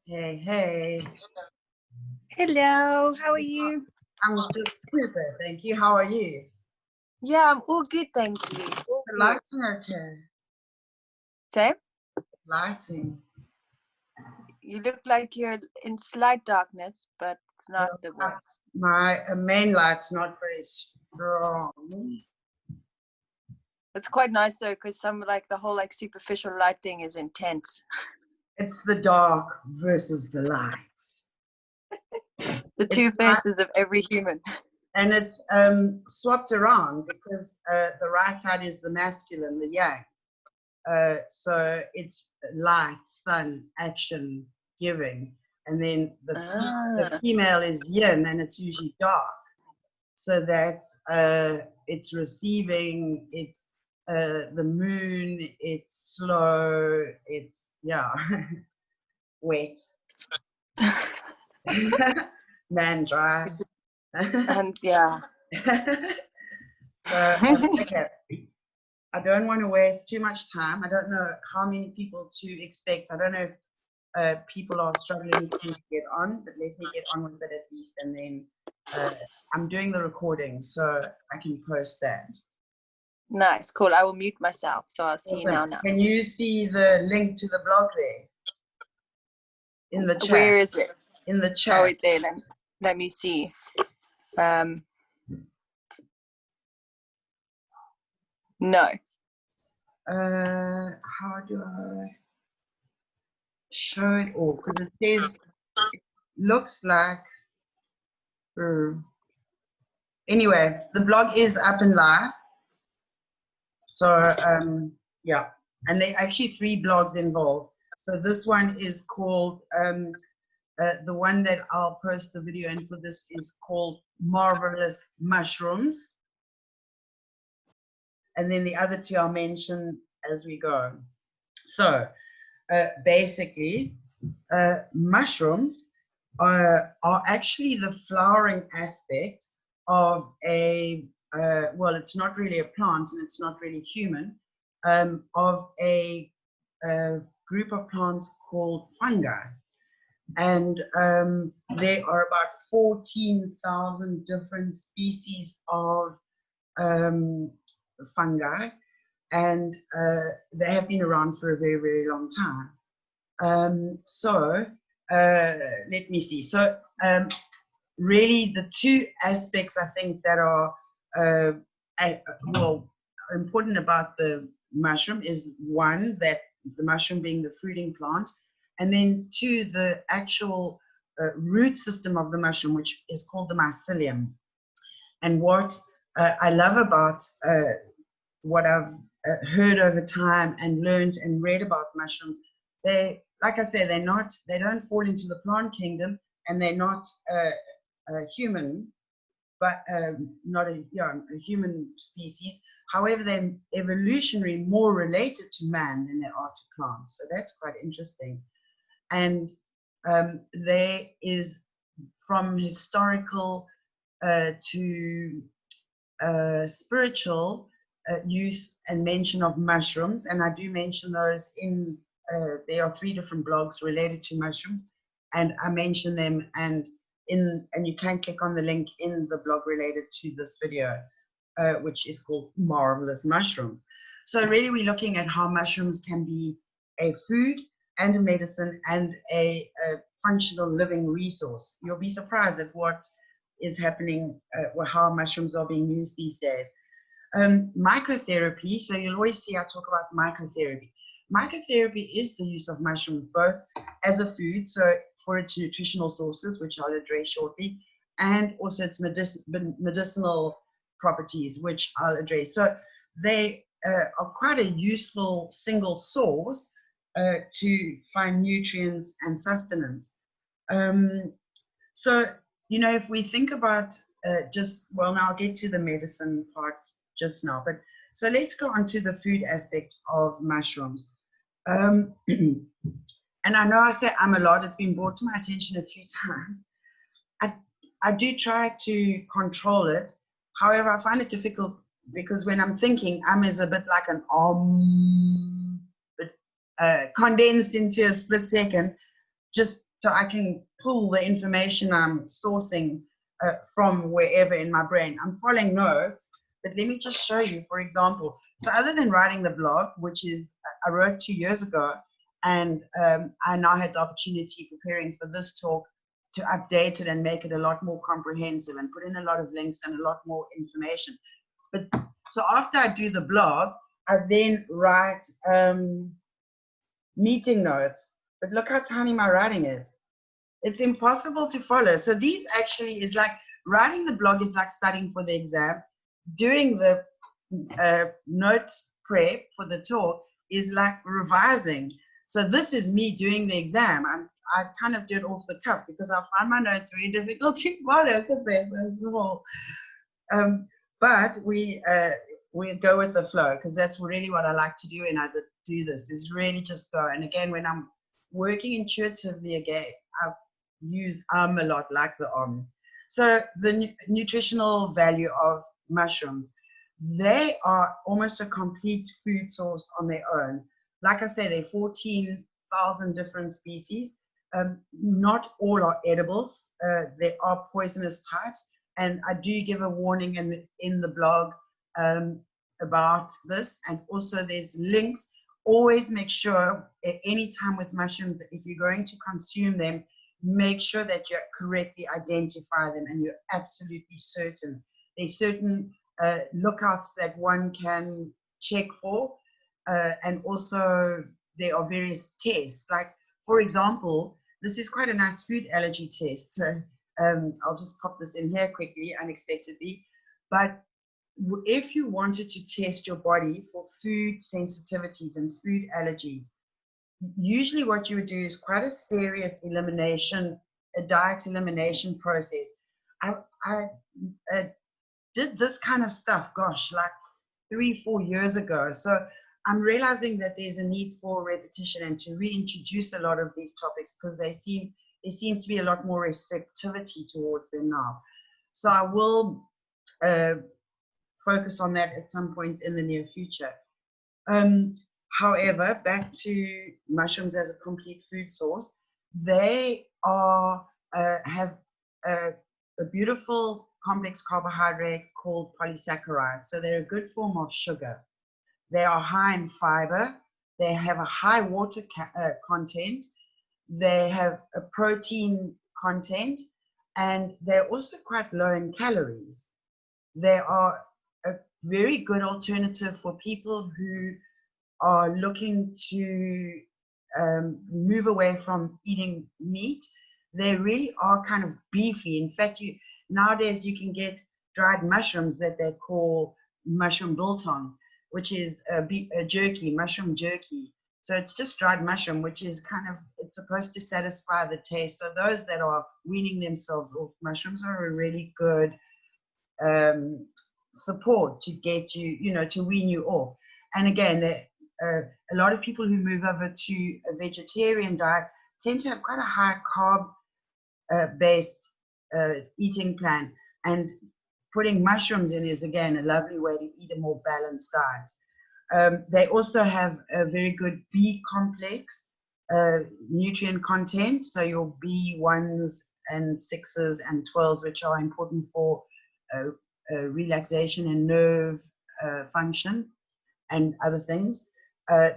Hey, hey. Hello, how are you? I'm just super, thank you. How are you? Yeah, I'm all good, thank you. All The good. lighting okay? Same? Lighting. You look like you're in slight darkness, but it's not the worst. My main light's not very strong. It's quite nice though, because some the whole superficial light thing is intense. It's the dark versus the light. The two faces of every human. And it's swapped around because the right side is the masculine, the yang. So it's light, sun, action, giving. And then the female is yin, and it's usually dark. So that it's receiving, it's the moon, it's slow, it's, yeah, wet. Man dry. And yeah. So, okay. I don't want to waste too much time. I don't know how many people to expect. I don't know if people are struggling to get on, but let me get on with it at least, and then I'm doing the recording, so I can post that. Nice, cool. I will mute myself, so I'll see you now. Can you see the link to the blog there? In the chat. Where is it? In the chat. Oh, it's there. Let me see. No. How do I show it all? Because it says, it looks like, anyway, the blog is up and live. So, yeah, and there are actually 3 blogs involved. So this one is called, the one that I'll post the video in for this is called Marvelous Mushrooms. And then the other 2 I'll mention as we go. So basically, mushrooms are actually the flowering aspect of a, well, it's not really a plant and it's not really human, of a group of plants called fungi. And there are about 14,000 different species of fungi, and they have been around for a very, very long time. So let me see. So really the 2 aspects I think that are well important about the mushroom is 1, that the mushroom being the fruiting plant, and then 2, the actual root system of the mushroom, which is called the mycelium. And what I love about what I've heard over time and learned and read about mushrooms, they, like I say, they don't fall into the plant kingdom, and they're not human, but not a human species. However, they're evolutionary more related to man than they are to plants. So that's quite interesting. And there is, from historical to spiritual use and mention of mushrooms, and I do mention those in, there are 3 different blogs related to mushrooms, and I mention them, and you can click on the link in the blog related to this video, which is called Marvelous Mushrooms. So really we're looking at how mushrooms can be a food and a medicine and a functional living resource. You'll be surprised at what is happening, or how mushrooms are being used these days. Mycotherapy, so you'll always see I talk about mycotherapy. Mycotherapy is the use of mushrooms both as a food, so for its nutritional sources, which I'll address shortly, and also its medicinal properties, which I'll address. So they are quite a useful single source to find nutrients and sustenance. So, you know, if we think about well, now I'll get to the medicine part just now, but so let's go on to the food aspect of mushrooms. And I know I say I'm a lot, it's been brought to my attention a few times. I do try to control it. However, I find it difficult because when I'm thinking, is a bit like an but condensed into a split second. Just so I can pull the information I'm sourcing from wherever in my brain. I'm following notes, but let me just show you, for example. So other than writing the blog, which is I wrote 2 years ago, and I now had the opportunity preparing for this talk to update it and make it a lot more comprehensive and put in a lot of links and a lot more information. But so after I do the blog, I then write meeting notes. But look how tiny my writing is. It's impossible to follow. So these actually is like writing the blog is like studying for the exam. Doing the notes prep for the talk is like revising. So this is me doing the exam. I kind of do it off the cuff because I find my notes very difficult to follow because they're so small. But we go with the flow because that's really what I like to do when I do this, is really just go. And again, when I'm working intuitively, again, I use a lot, like the So the nutritional value of mushrooms, they are almost a complete food source on their own. Like I say, there are 14,000 different species. Not all are edibles. There are poisonous types. And I do give a warning in the blog about this. And also there's links. Always make sure at any time with mushrooms that if you're going to consume them, make sure that you correctly identify them and you're absolutely certain. There's certain lookouts that one can check for. And also there are various tests. Like, for example, this is quite a nice food allergy test. So I'll just pop this in here quickly, unexpectedly. But if you wanted to test your body for food sensitivities and food allergies, usually what you would do is quite a serious elimination, a diet elimination process. I did this kind of stuff, gosh, like 3-4 years ago. So I'm realizing that there's a need for repetition and to reintroduce a lot of these topics because there seems to be a lot more receptivity towards them now. So I will focus on that at some point in the near future. However, back to mushrooms as a complete food source, they are have a beautiful complex carbohydrate called polysaccharides. So they're a good form of sugar. They are high in fiber. They have a high water content. They have a protein content, and they're also quite low in calories. They are a very good alternative for people who are looking to move away from eating meat. They really are kind of beefy. In fact, nowadays you can get dried mushrooms that they call mushroom biltong, which is a jerky, mushroom jerky. So it's just dried mushroom, which is kind of, it's supposed to satisfy the taste. So those that are weaning themselves off mushrooms are a really good support to get you, to wean you off. And again, a lot of people who move over to a vegetarian diet tend to have quite a high carb based eating plan, and putting mushrooms in is again a lovely way to eat a more balanced diet. They also have a very good B complex nutrient content, so your B1s and 6s and 12s, which are important for relaxation and nerve function and other things.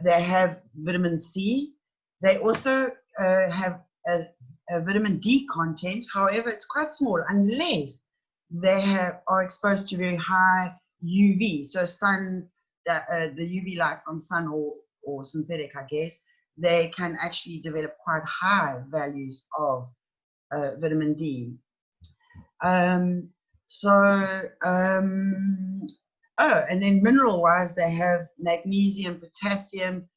They have vitamin C. They also have a vitamin D content. However, it's quite small unless they are exposed to very high UV. So the UV light from sun or synthetic, I guess, they can actually develop quite high values of vitamin D. And then mineral-wise, they have magnesium, potassium,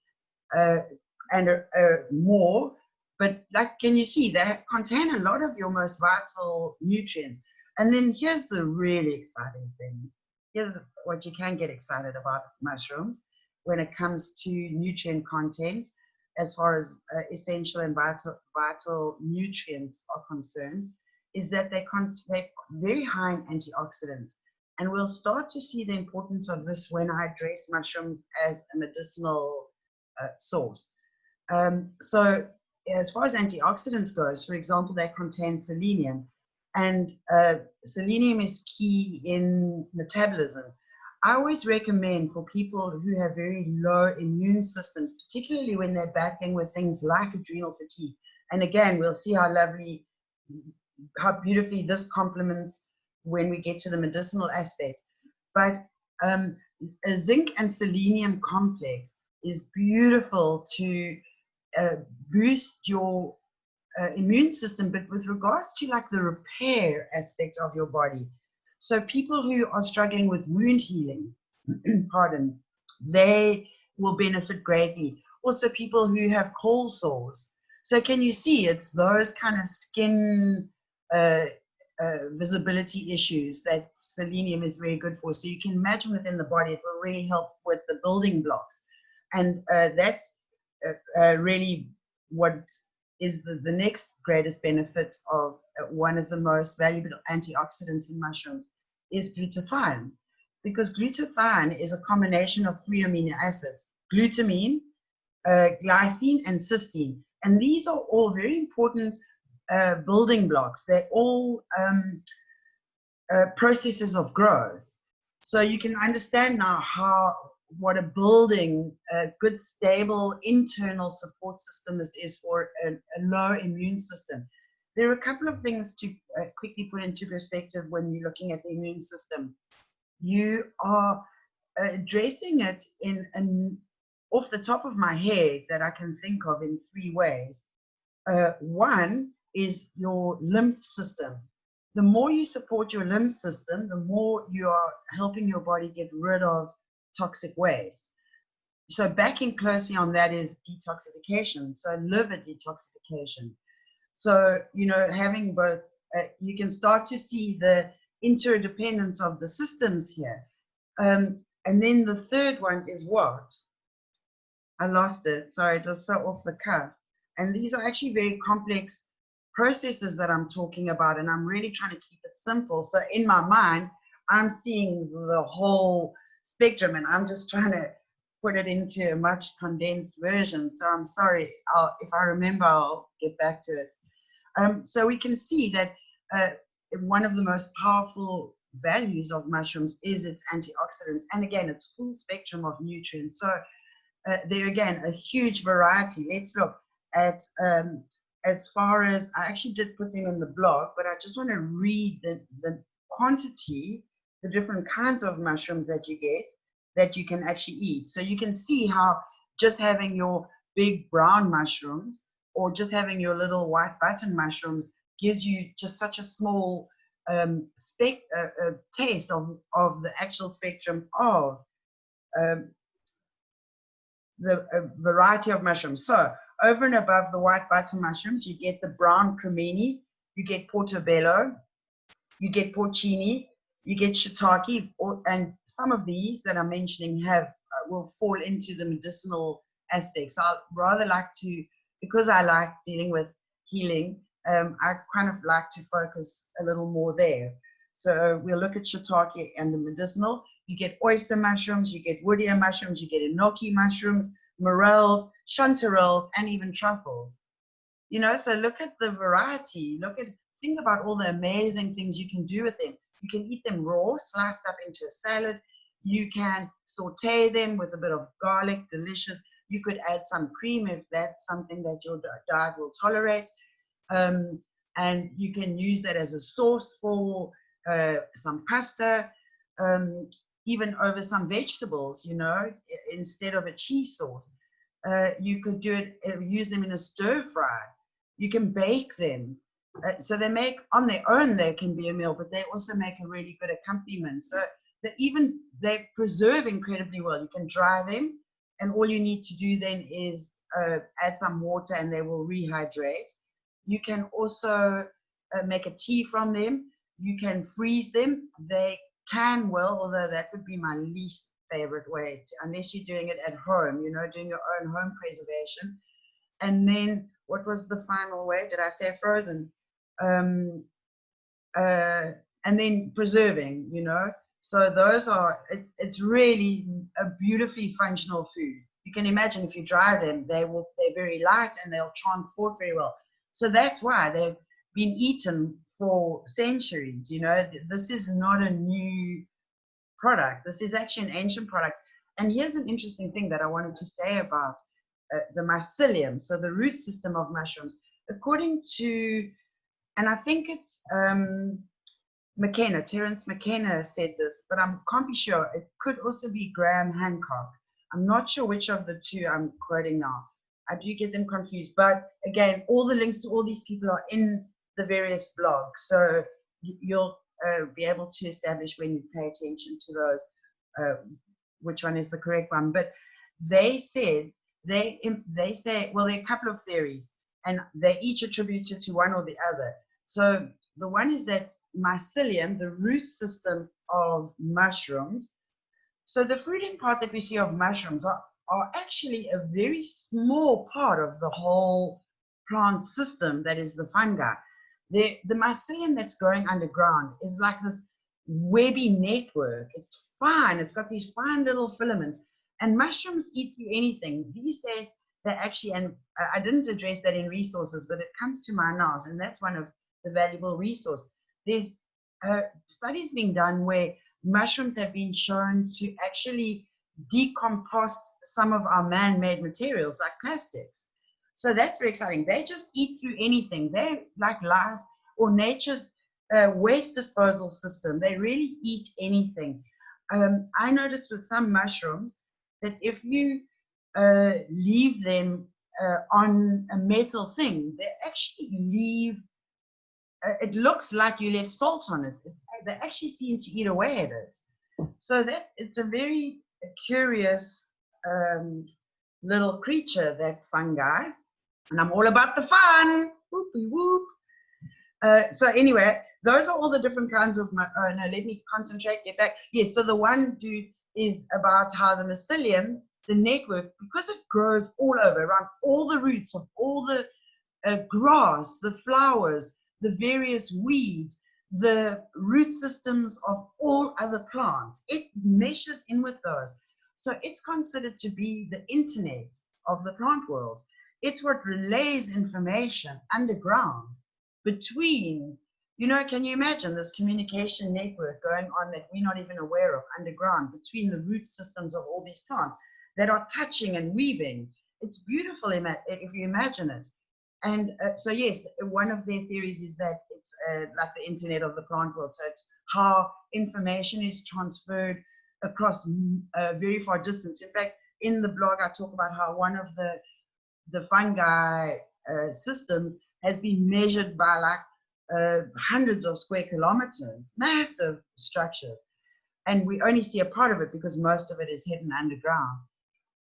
and more. But like, can you see, they contain a lot of your most vital nutrients. And then here's the really exciting thing. Here's what you can get excited about mushrooms when it comes to nutrient content, as far as essential and vital nutrients are concerned, is that they're very high in antioxidants. And we'll start to see the importance of this when I address mushrooms as a medicinal source. So as far as antioxidants goes, for example, they contain selenium, and selenium is key in metabolism. I always recommend for people who have very low immune systems, particularly when they're battling with things like adrenal fatigue. And again, we'll see how lovely, how beautifully this complements when we get to the medicinal aspect. But a zinc and selenium complex is beautiful to boost your immune system, but with regards to like the repair aspect of your body. So people who are struggling with wound healing, pardon, they will benefit greatly. Also people who have cold sores. So can you see it's those kind of skin visibility issues that selenium is very good for. So you can imagine within the body, it will really help with the building blocks. And that's really what is the next greatest benefit of one of the most valuable antioxidants in mushrooms is glutathione. Because glutathione is a combination of 3 amino acids, glutamine, glycine, and cysteine. And these are all very important building blocks. They're all processes of growth. So you can understand now what a building, a good, stable internal support system this is for a low immune system. There are a couple of things to quickly put into perspective when you're looking at the immune system. You are addressing it off the top of my head that I can think of in 3 ways. One is your lymph system. The more you support your lymph system, the more you are helping your body get rid of toxic waste. So backing closely on that is detoxification, so liver detoxification. So, you know, having both, you can start to see the interdependence of the systems here. And then the third one is what? I lost it. Sorry, it was so off the cuff. And these are actually very complex processes that I'm talking about, and I'm really trying to keep it simple. So in my mind, I'm seeing the whole spectrum, and I'm just trying to put it into a much condensed version. So I'm sorry, if I remember, I'll get back to it. So we can see that one of the most powerful values of mushrooms is its antioxidants. And again, it's full spectrum of nutrients. So there again, a huge variety. Let's look at, as far as, I actually did put them in the blog, but I just want to read the quantity, the different kinds of mushrooms that you get, that you can actually eat. So you can see how just having your big brown mushrooms or just having your little white button mushrooms gives you just such a small taste of the actual spectrum of the variety of mushrooms. So over and above the white button mushrooms, you get the brown cremini, you get portobello, you get porcini, you get shiitake, and some of these that I'm mentioning will fall into the medicinal aspects. So I'd rather like to, because I like dealing with healing, I kind of like to focus a little more there. So we'll look at shiitake and the medicinal. You get oyster mushrooms, you get woodier mushrooms, you get enoki mushrooms, morels, chanterelles, and even truffles. You know, so look at the variety. Think about all the amazing things you can do with them. You can eat them raw, sliced up into a salad. You can saute them with a bit of garlic, delicious. You could add some cream if that's something that your diet will tolerate. And you can use that as a sauce for some pasta, even over some vegetables, you know, instead of a cheese sauce. You could use them in a stir fry. You can bake them. So they make, on their own, they can be a meal, but they also make a really good accompaniment. So they preserve incredibly well. You can dry them, and all you need to do then is add some water and they will rehydrate. You can also make a tea from them. You can freeze them. They can well, although that would be my least favorite way, unless you're doing it at home, you know, doing your own home preservation. And then what was the final way? Did I say frozen? And then preserving, you know. So those are, it's really a beautifully functional food. you can imagine if you dry them, they're very light and they'll transport very well. So that's why they've been eaten for centuries. You know, this is not a new product. This is actually an ancient product. And here's an interesting thing that I wanted to say about the mycelium, so the root system of mushrooms. According to, and I think it's Terence McKenna said this, but I can't be sure. It could also be Graham Hancock. I'm not sure which of the two I'm quoting now. I do get them confused. But again, all the links to all these people are in the various blogs. So you'll be able to establish when you pay attention to those, which one is the correct one. But they said, they say, well, there are a couple of theories, and they're each attributed to one or the other. So the one is that mycelium, the root system of mushrooms, so the fruiting part that we see of mushrooms are actually a very small part of the whole plant system that is the fungi. The mycelium that's growing underground is like this webby network. It's fine. It's got these fine little filaments. And mushrooms eat through anything. These days, they actually, and I didn't address that in resources, but it comes to mind now, and that's one of the valuable resource. There's studies being done where mushrooms have been shown to actually decompost some of our man-made materials like plastics. So that's very exciting. They just eat through anything. They're like life or nature's waste disposal system. They really eat anything. I noticed with some mushrooms that if you leave them on a metal thing, they actually leave, it looks like you left salt on it. They actually seem to eat away at it. So that it's a very curious little creature, that fungi. And I'm all about the fun. Whoopie whoop. So anyway, those are all the different kinds of, no, let me concentrate, get back. Yes, so the one dude is about how the mycelium, the network, because it grows all over, around all the roots of all the grass, the flowers, the various weeds, the root systems of all other plants. It meshes in with those. So it's considered to be the internet of the plant world. It's what relays information underground between, you know, can you imagine this communication network going on that we're not even aware of underground between the root systems of all these plants that are touching and weaving? It's beautiful if you imagine it. And so, yes, one of their theories is that it's like the internet of the plant world. So it's how information is transferred across very far distance. In fact, in the blog, I talk about how one of the fungi systems has been measured by like hundreds of square kilometers, massive structures. And we only see a part of it because most of it is hidden underground.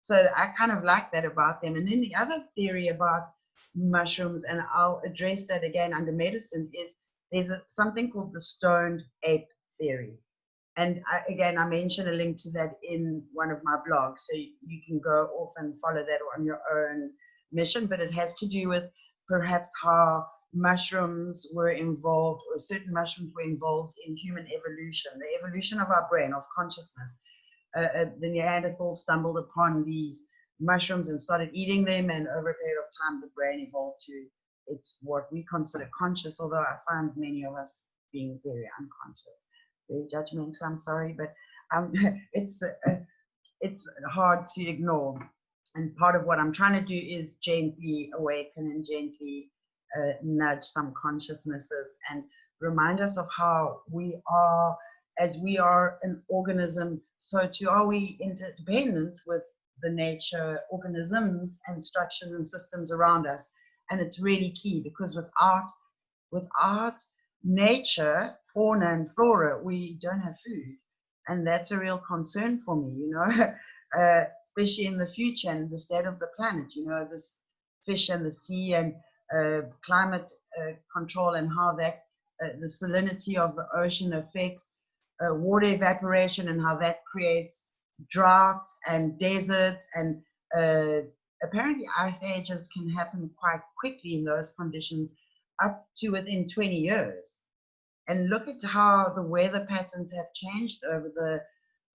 So I kind of like that about them. And then the other theory about mushrooms, and I'll address that again under medicine, is there's something called the stoned ape theory. And again, I mentioned a link to that in one of my blogs, so you can go off and follow that on your own mission. But it has to do with perhaps how mushrooms were involved, or certain mushrooms were involved in human evolution, the evolution of our brain, of consciousness. The Neanderthals stumbled upon these mushrooms and started eating them, and over a period of time the brain evolved to it's what we consider conscious, although I find many of us being very unconscious, very judgmental. I'm sorry, but it's hard to ignore, and part of what I'm trying to do is gently awaken and gently nudge some consciousnesses and remind us of how we are, as we are an organism, so too are we interdependent with the nature, organisms and structures and systems around us. And it's really key, because without nature, fauna and flora, we don't have food. And that's a real concern for me, you know, especially in the future and the state of the planet, you know, this fish and the sea and climate control, and how that the salinity of the ocean affects water evaporation, and how that creates droughts and deserts, and apparently ice ages can happen quite quickly in those conditions, up to within 20 years. And look at how the weather patterns have changed over the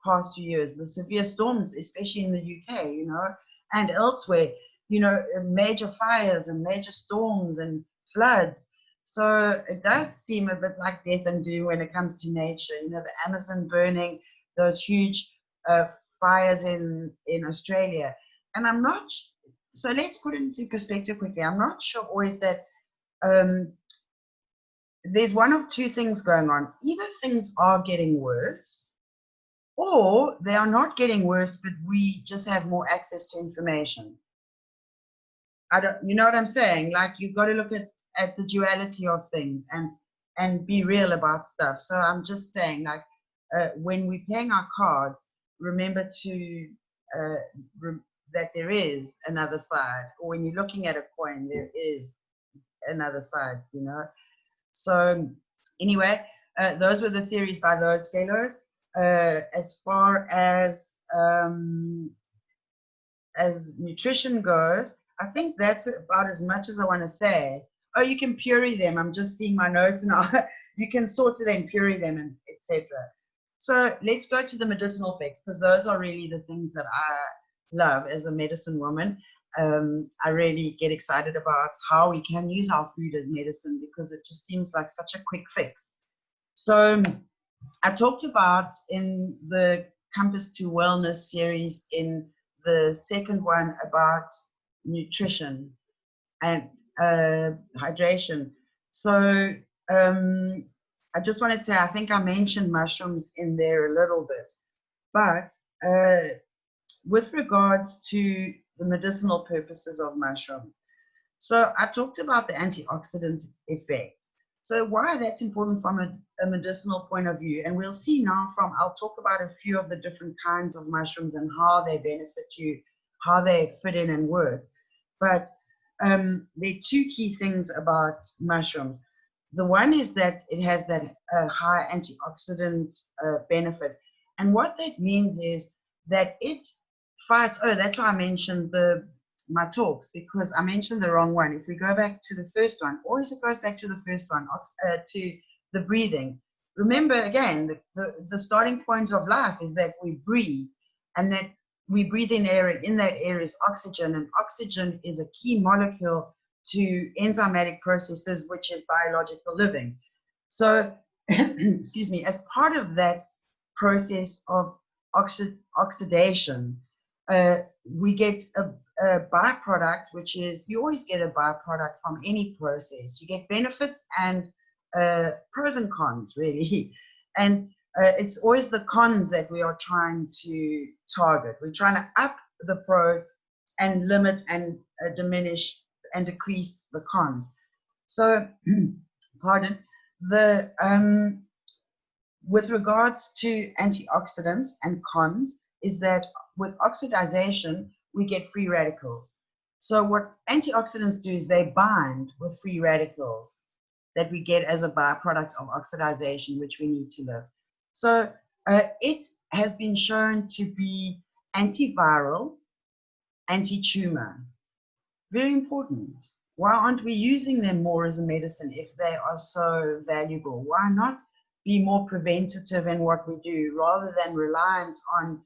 past few years. The severe storms, especially in the UK, you know, and elsewhere, you know, major fires and major storms and floods. So it does seem a bit like death and doom when it comes to nature. You know, the Amazon burning, those huge fires in Australia. And I'm not, so let's put it into perspective quickly. I'm not sure always that there's one of two things going on. Either things are getting worse, or they are not getting worse, but we just have more access to information. You know what I'm saying? Like, you've got to look at the duality of things and be real about stuff. So I'm just saying, like, when we're playing our cards, remember to that there is another side. Or when you're looking at a coin, there is another side, you know. So anyway, those were the theories by those fellows. As far as nutrition goes, I think that's about as much as I want to say. Oh, you can puree them. I'm just seeing my notes now. You can sort them, puree them, and etc. So let's go to the medicinal effects, because those are really the things that I love as a medicine woman. I really get excited about how we can use our food as medicine, because it just seems like such a quick fix. So I talked about in the Compass to Wellness series, in the second one, about nutrition and hydration. So I just wanted to say, I think I mentioned mushrooms in there a little bit, but with regards to the medicinal purposes of mushrooms, so I talked about the antioxidant effect. So why that's important from a medicinal point of view, and we'll see now I'll talk about a few of the different kinds of mushrooms and how they benefit you, how they fit in and work. But there are two key things about mushrooms. The one is that it has that high antioxidant benefit. And what that means is that it fights, that's why I mentioned my talks, because I mentioned the wrong one. If we go back to the first one, always it goes back to the first one, to the breathing. Remember, again, the starting point of life is that we breathe, and that we breathe in air, and in that air is oxygen, and oxygen is a key molecule to enzymatic processes, which is biological living. So, excuse me, as part of that process of oxidation, we get a byproduct, which is, you always get a byproduct from any process. You get benefits and pros and cons, really. And it's always the cons that we are trying to target. We're trying to up the pros and limit and diminish and decrease the cons. So, pardon, with regards to antioxidants and cons, is that with oxidation, we get free radicals. So what antioxidants do is they bind with free radicals that we get as a byproduct of oxidation, which we need to live. So it has been shown to be antiviral, anti-tumor. Very important. Why aren't we using them more as a medicine if they are so valuable? Why not be more preventative in what we do, rather than reliant on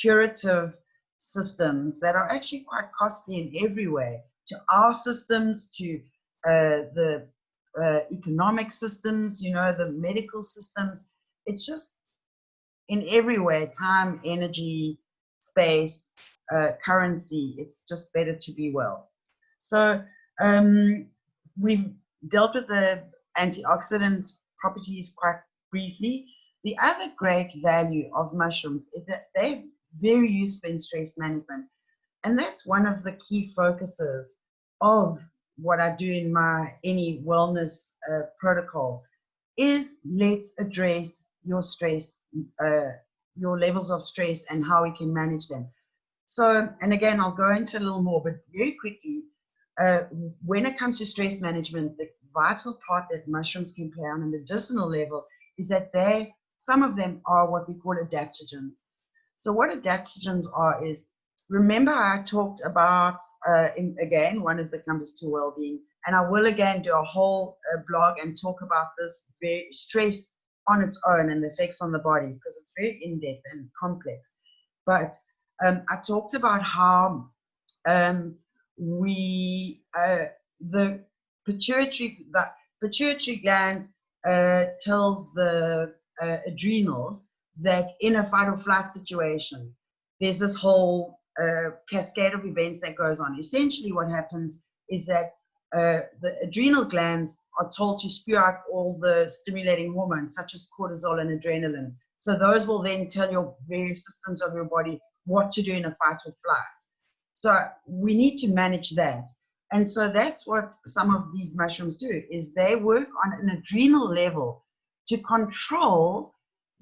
curative systems that are actually quite costly in every way, to our systems, to the economic systems, you know, the medical systems. It's just in every way, time, energy, space, currency. It's just better to be well. So we've dealt with the antioxidant properties quite briefly. The other great value of mushrooms is that they're very useful in stress management. And that's one of the key focuses of what I do in any wellness protocol, is let's address your stress, your levels of stress, and how we can manage them. So, and again, I'll go into a little more, but very quickly, when it comes to stress management, the vital part that mushrooms can play on a medicinal level is that some of them are what we call adaptogens. So what adaptogens are is, remember I talked about, again, one of the Compass to Wellbeing, and I will again do a whole blog and talk about this stress on its own and the effects on the body, because it's very in-depth and complex. But I talked about how The pituitary gland tells the adrenals that in a fight or flight situation, there's this whole cascade of events that goes on. Essentially, what happens is that the adrenal glands are told to spew out all the stimulating hormones, such as cortisol and adrenaline. So those will then tell your various systems of your body what to do in a fight or flight. So we need to manage that. And so that's what some of these mushrooms do, is they work on an adrenal level to control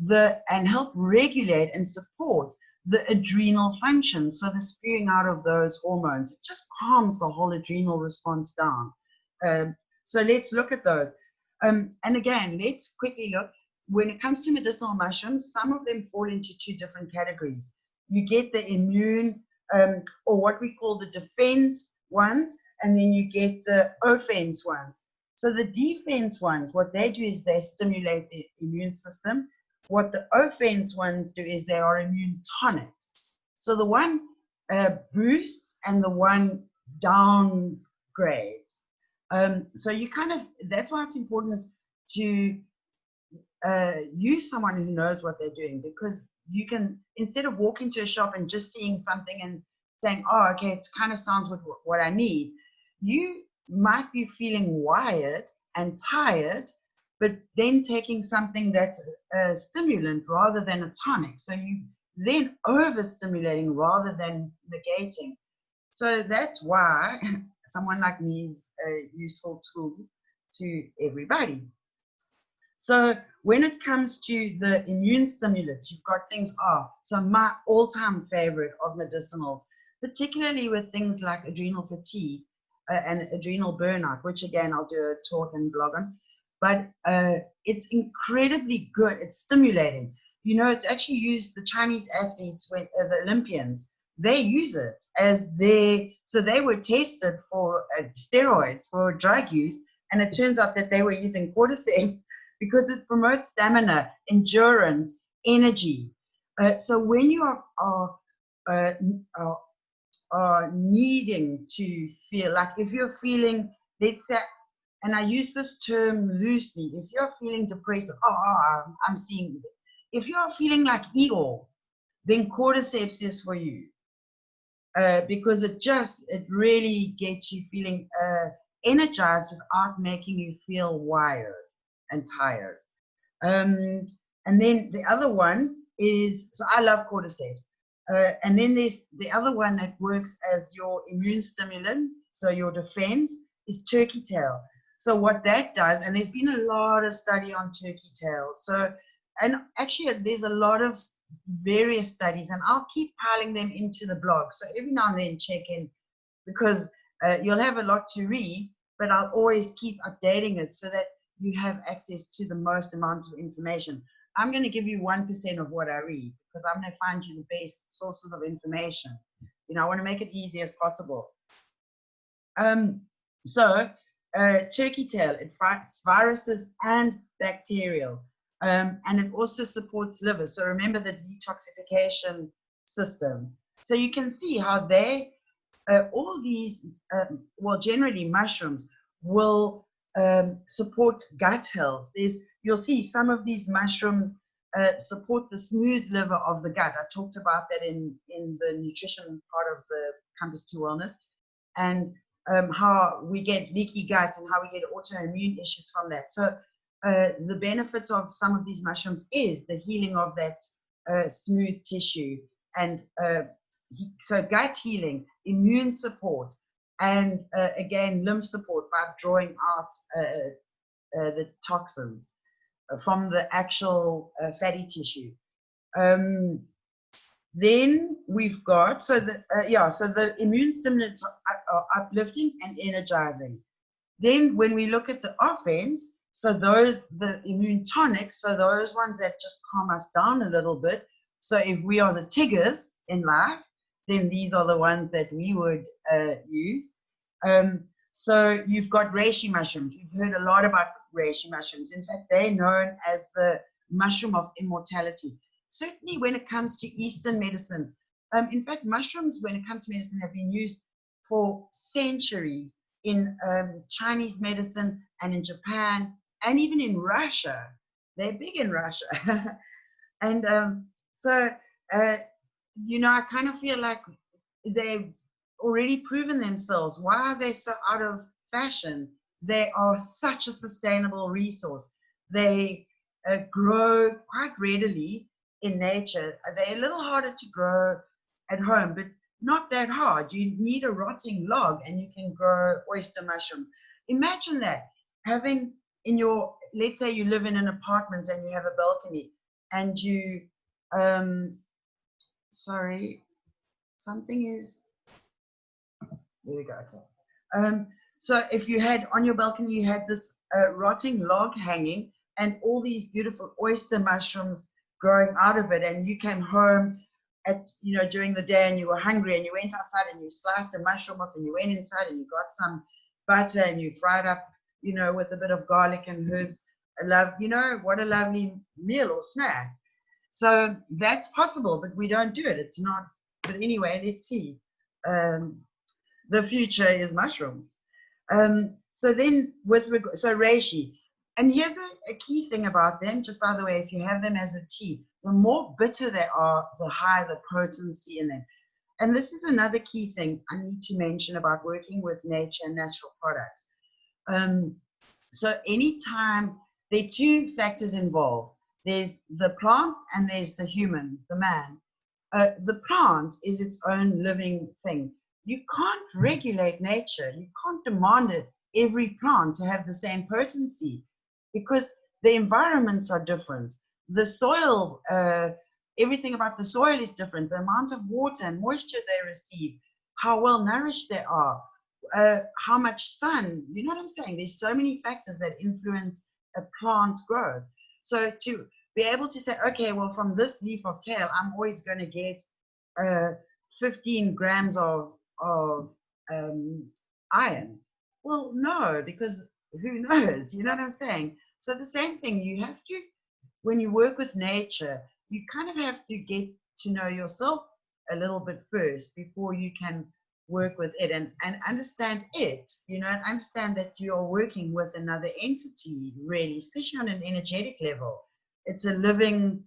and help regulate and support the adrenal function. So the spewing out of those hormones, it just calms the whole adrenal response down. So let's look at those. And again, let's quickly look. When it comes to medicinal mushrooms, some of them fall into two different categories. You get the immune, or what we call the defense ones, and then you get the offense ones. So the defense ones, what they do is they stimulate the immune system. What the offense ones do is they are immune tonics. So the one boosts and the one downgrades. So you that's why it's important to use someone who knows what they're doing, because you can, instead of walking to a shop and just seeing something and saying, oh, okay, it kind of sounds what I need, you might be feeling wired and tired, but then taking something that's a stimulant rather than a tonic. So you then overstimulating rather than negating. So that's why someone like me is a useful tool to everybody. So when it comes to the immune stimulants, you've got things, so my all-time favorite of medicinals, particularly with things like adrenal fatigue and adrenal burnout, which again, I'll do a talk and blog on, but it's incredibly good. It's stimulating. You know, it's actually used, the Chinese athletes, the Olympians, they use it as so they were tested for steroids, for drug use, and it turns out that they were using cordyceps because it promotes stamina, endurance, energy. So when you are needing to feel, like if you're feeling, let's say, and I use this term loosely, if you're feeling depressed, I'm seeing, if you're feeling like Eeyore, then cordyceps is for you. Because it really gets you feeling energized without making you feel wired and tired. And then the other one is, so I love cordyceps. And then there's the other one that works as your immune stimulant, so your defense, is turkey tail. So what that does, and there's been a lot of study on turkey tail. So, and actually there's a lot of various studies, and I'll keep piling them into the blog. So every now and then check in, because you'll have a lot to read, but I'll always keep updating it so that you have access to the most amounts of information. I'm going to give you 1% of what I read, because I'm going to find you the best sources of information. You know, I want to make it easy as possible. So turkey tail, it fights viruses and bacterial. And it also supports liver. So remember the detoxification system. So you can see how they, all these, well, generally mushrooms will support gut health. You'll see some of these mushrooms support the smooth liver of the gut. I talked about that in the nutrition part of the Compass to Wellness, and how we get leaky gut and how we get autoimmune issues from that. So the benefits of some of these mushrooms is the healing of that smooth tissue, and so gut healing, immune support, and again lymph support by drawing out the toxins from the actual fatty tissue. Then we've got, so the immune stimulants are uplifting and energizing. Then when we look at the offense, so the immune tonics, so those ones that just calm us down a little bit. So if we are the Tigers in life, then these are the ones that we would use. So you've got reishi mushrooms. We've heard a lot about reishi mushrooms. In fact, they're known as the mushroom of immortality. Certainly when it comes to Eastern medicine, in fact, mushrooms, when it comes to medicine, have been used for centuries in Chinese medicine and in Japan and even in Russia. They're big in Russia. And so, you know, I kind of feel like they've already proven themselves. Why are they so out of fashion? They are such a sustainable resource. They grow quite readily in nature. They're a little harder to grow at home, but not that hard. You need a rotting log and you can grow oyster mushrooms. Imagine that, having in your, let's say you live in an apartment and you have a balcony and you, sorry, something is, there we go, okay. So if you had on your balcony, you had this rotting log hanging and all these beautiful oyster mushrooms growing out of it, and you came home at, you know, during the day and you were hungry and you went outside and you sliced a mushroom off and you went inside and you got some butter and you fried up, you know, with a bit of garlic and herbs. I love, you know, what a lovely meal or snack. So that's possible, but we don't do it. It's not, but anyway, let's see. The future is mushrooms. So then with regard, so reishi, and here's a key thing about them, just by the way, if you have them as a tea, the more bitter they are, the higher the potency in them. And this is another key thing I need to mention about working with nature and natural products. So anytime, there are two factors involved. There's the plant and there's the human, the man. The plant is its own living thing. You can't regulate nature. You can't demand it, every plant to have the same potency, because the environments are different. The soil, everything about the soil is different. The amount of water and moisture they receive, how well nourished they are, how much sun, you know what I'm saying? There's so many factors that influence a plant's growth. So to be able to say, okay, well, from this leaf of kale, I'm always going to get 15 grams of iron. Well, no, because who knows? You know what I'm saying? So the same thing, you have to, when you work with nature, you kind of have to get to know yourself a little bit first before you can work with it and understand it, you know, and understand that you're working with another entity, really, especially on an energetic level. It's a living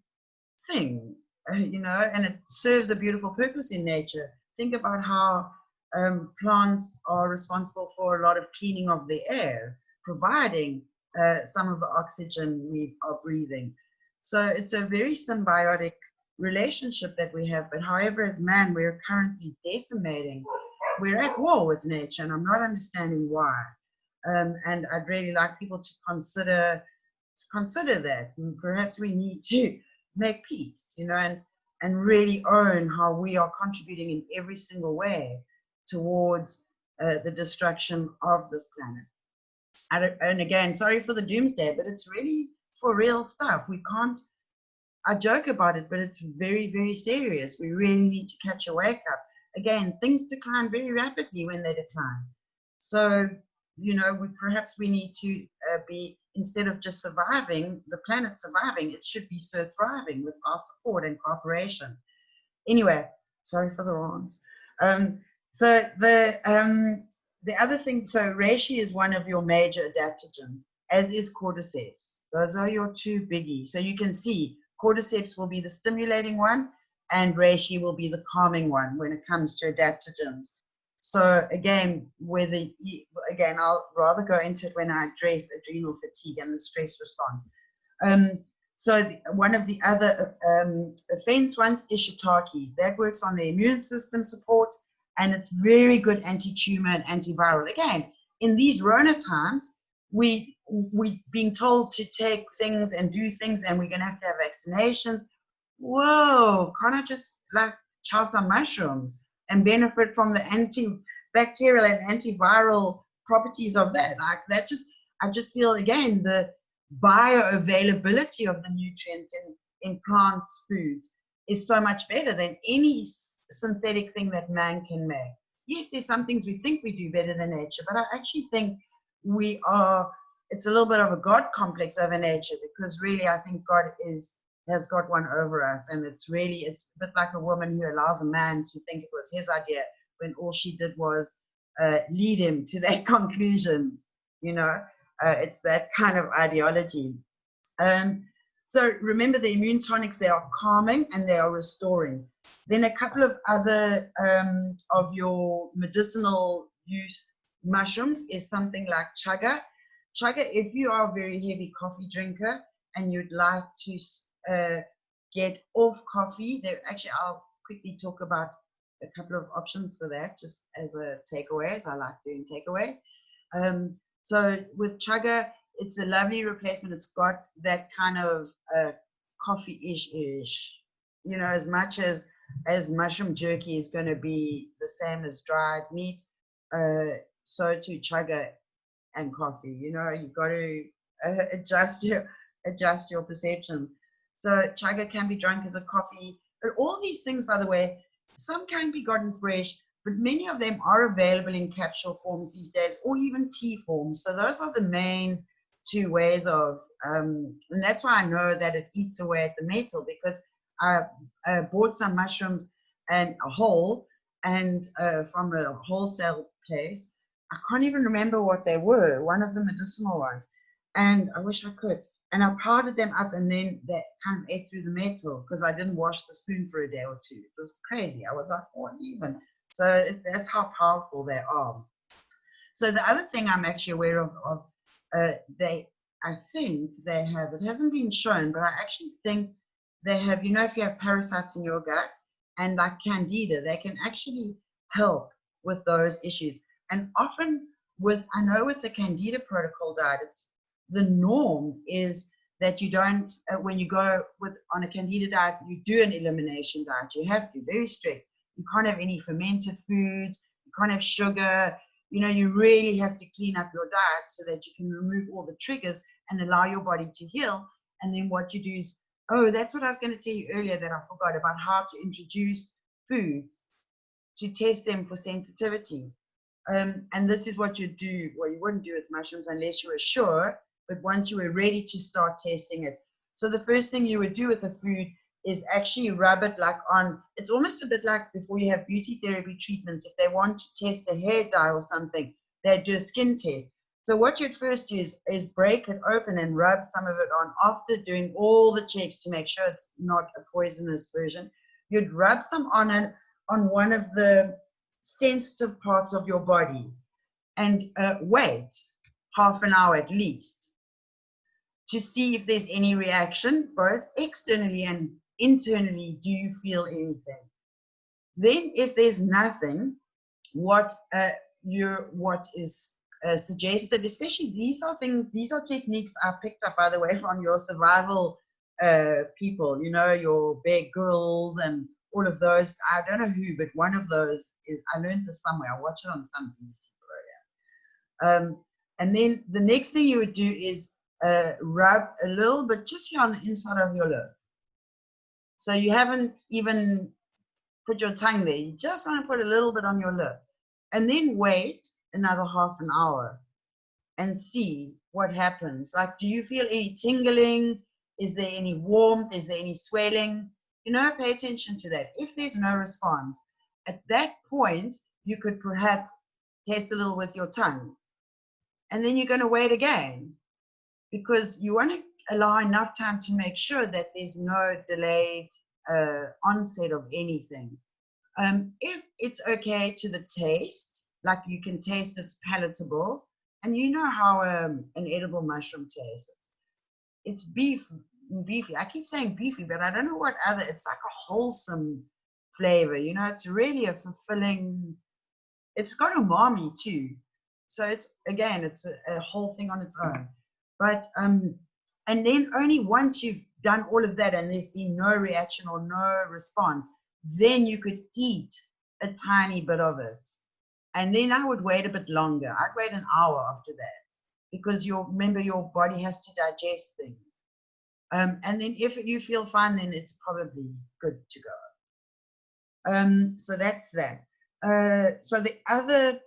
thing, you know, and it serves a beautiful purpose in nature. Think about how plants are responsible for a lot of cleaning of the air, providing some of the oxygen we are breathing. So it's a very symbiotic relationship that we have. But however, as man, we're currently decimating. We're at war with nature, and I'm not understanding why. And I'd really like people to consider that. And perhaps we need to make peace, you know, and really own how we are contributing in every single way towards the destruction of this planet. And again, sorry for the doomsday, but it's really for real stuff. We can't, I joke about it, but it's very, very serious. We really need to catch a wake up. Again, things decline very rapidly when they decline. So, you know, perhaps we need to be, instead of just surviving, the planet surviving, it should be so thriving with our support and cooperation. Anyway, sorry for the wrongs. So the other thing, so reishi is one of your major adaptogens, as is cordyceps. Those are your two biggies. So you can see cordyceps will be the stimulating one, and reishi will be the calming one when it comes to adaptogens. So again, I'll rather go into it when I address adrenal fatigue and the stress response. So one of the other offense ones is shiitake. That works on the immune system support, and it's very good anti-tumor and antiviral. Again, in these Rona times, we're being told to take things and do things, and we're going to have vaccinations. Whoa, can't I just like chow some mushrooms and benefit from the antibacterial and antiviral properties of that? Like that I just feel, again, the bioavailability of the nutrients in plants' foods is so much better than any synthetic thing that man can make. Yes, there's some things we think we do better than nature, but I actually think it's a little bit of a God complex over nature, because really I think God has got one over us, and it's a bit like a woman who allows a man to think it was his idea when all she did was lead him to that conclusion. You know, it's that kind of ideology. So remember, the immune tonics, they are calming and they are restoring. Then a couple of other of your medicinal use mushrooms is something like chaga. Chaga, if you are a very heavy coffee drinker and you'd like to get off coffee, there actually, I'll quickly talk about a couple of options for that, just as a takeaways. I like doing takeaways. So with chaga, it's a lovely replacement. It's got that kind of coffee-ish, you know, as much as mushroom jerky is going to be the same as dried meat, so too chaga and coffee. You know, you've got to adjust your perceptions. So chaga can be drunk as a coffee, but all these things, by the way, some can be gotten fresh, but many of them are available in capsule forms these days, or even tea forms. So those are the main two ways of, and that's why I know that it eats away at the metal, because I bought some mushrooms and a whole, and from a wholesale place. I can't even remember what they were, one of the medicinal ones, and I wish I could. And I powdered them up, and then that kind of ate through the metal because I didn't wash the spoon for a day or two. It was crazy. I was like, what even? So that's how powerful they are. So the other thing I'm actually aware of, I think they have, it hasn't been shown, but I actually think they have, you know, if you have parasites in your gut and like candida, they can actually help with those issues. And often I know with the candida protocol diet, the norm is that you don't, when you go on a candida diet, you do an elimination diet. You have to, very strict. You can't have any fermented foods. You can't have sugar. You know, you really have to clean up your diet so that you can remove all the triggers and allow your body to heal. And then what you do is, oh, that's what I was going to tell you earlier that I forgot about, how to introduce foods to test them for sensitivities. And this is what you do. Well, you wouldn't do with mushrooms unless you were sure, but once you were ready to start testing it. So the first thing you would do with the food is actually rub it like on, it's almost a bit like before you have beauty therapy treatments. If they want to test a hair dye or something, they do a skin test. So what you'd first do is break it open and rub some of it on after doing all the checks to make sure it's not a poisonous version. You'd rub some on one of the sensitive parts of your body and wait half an hour at least to see if there's any reaction, both externally and internally. Do you feel anything? Then if there's nothing, what is suggested, especially these are techniques I picked up, by the way, from your survival people, you know, your Bear Grylls and all of those. I don't know who, but one of those is, I learned this somewhere. I watched it on some BBC program. And then the next thing you would do is rub a little bit just here on the inside of your lip. So you haven't even put your tongue there. You just want to put a little bit on your lip. And then wait another half an hour and see what happens. Like, do you feel any tingling? Is there any warmth? Is there any swelling? You know, pay attention to that. If there's no response, at that point, you could perhaps test a little with your tongue. And then you're going to wait again, because you want to allow enough time to make sure that there's no delayed onset of anything. If it's okay to the taste, like you can taste it's palatable, and you know how an edible mushroom tastes. It's beefy. I keep saying beefy, but I don't know what other, it's like a wholesome flavor, you know, it's really a fulfilling, it's got umami too. So it's, again, it's a whole thing on its own. But, and then only once you've done all of that and there's been no reaction or no response, then you could eat a tiny bit of it. And then I would wait a bit longer. I'd wait an hour after that, because remember, your body has to digest things. And then if you feel fine, then it's probably good to go. So that's that. So the other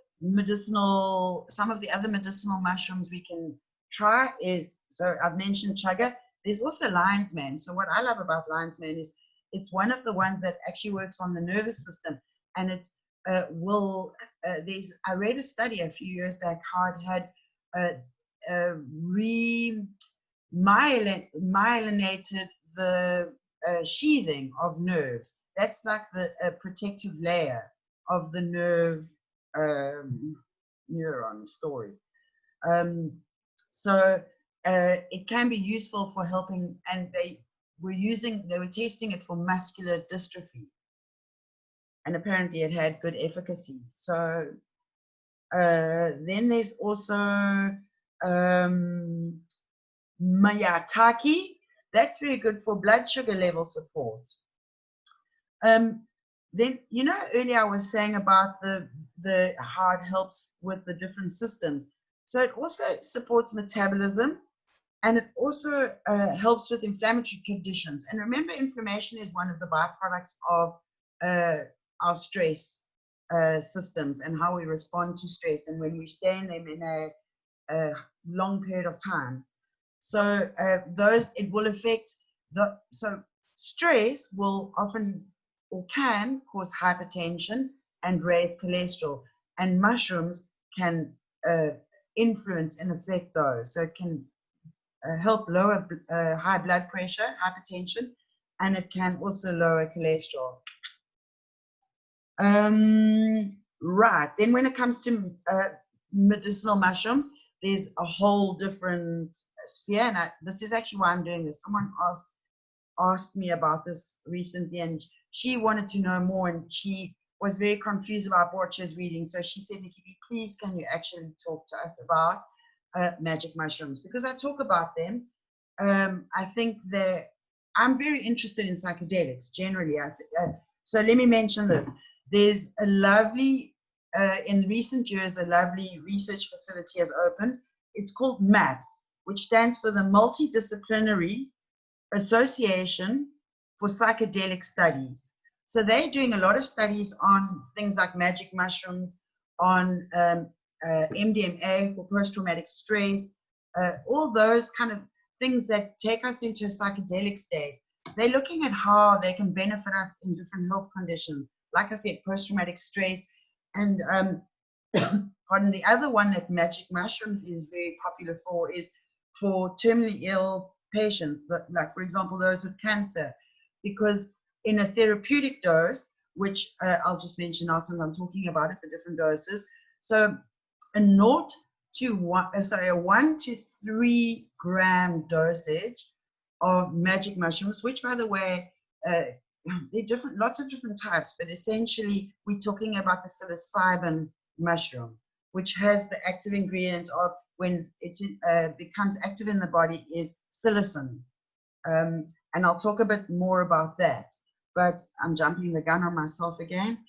some of the other medicinal mushrooms we can try is, so I've mentioned chaga. There's also lion's mane. So what I love about lion's mane is it's one of the ones that actually works on the nervous system, and it I read a study a few years back how it had myelinated the sheathing of nerves. That's like the protective layer of the nerve neuron story. So it can be useful for helping, and they were testing it for muscular dystrophy, and apparently it had good efficacy. So then there's also Miyataki. That's very good for blood sugar level support. Then, you know, earlier I was saying about the how it helps with the different systems. So it also supports metabolism, and it also helps with inflammatory conditions. And remember, inflammation is one of the byproducts of our stress systems and how we respond to stress, and when we stay in them in a long period of time. So it will affect so stress will often or can cause hypertension and raise cholesterol, and mushrooms can influence and affect those. So it can help lower high blood pressure, hypertension, and it can also lower cholesterol. Right, then when it comes to medicinal mushrooms, there's a whole different sphere, and this is actually why I'm doing this. Someone asked me about this recently, and she wanted to know more, and she was very confused about what she was reading. So she said, Nicci, please can you actually talk to us about magic mushrooms, because I talk about them. I think that I'm very interested in psychedelics generally. So let me mention this. There's a lovely, in recent years, a lovely research facility has opened. It's called MATS, which stands for the Multidisciplinary Association for Psychedelic Studies. So they're doing a lot of studies on things like magic mushrooms, on MDMA for post-traumatic stress, all those kind of things that take us into a psychedelic state. They're looking at how they can benefit us in different health conditions. Like I said, post-traumatic stress, and pardon, the other one that magic mushrooms is very popular for is for terminally ill patients, like for example those with cancer, because in a therapeutic dose, which I'll just mention now since I'm talking about it, the different doses. So a 1 to 3 gram dosage of magic mushrooms, which by the way, they're different, lots of different types, but essentially we're talking about the psilocybin mushroom, which has the active ingredient of, when it becomes active in the body, is psilocin. And I'll talk a bit more about that, but I'm jumping the gun on myself again.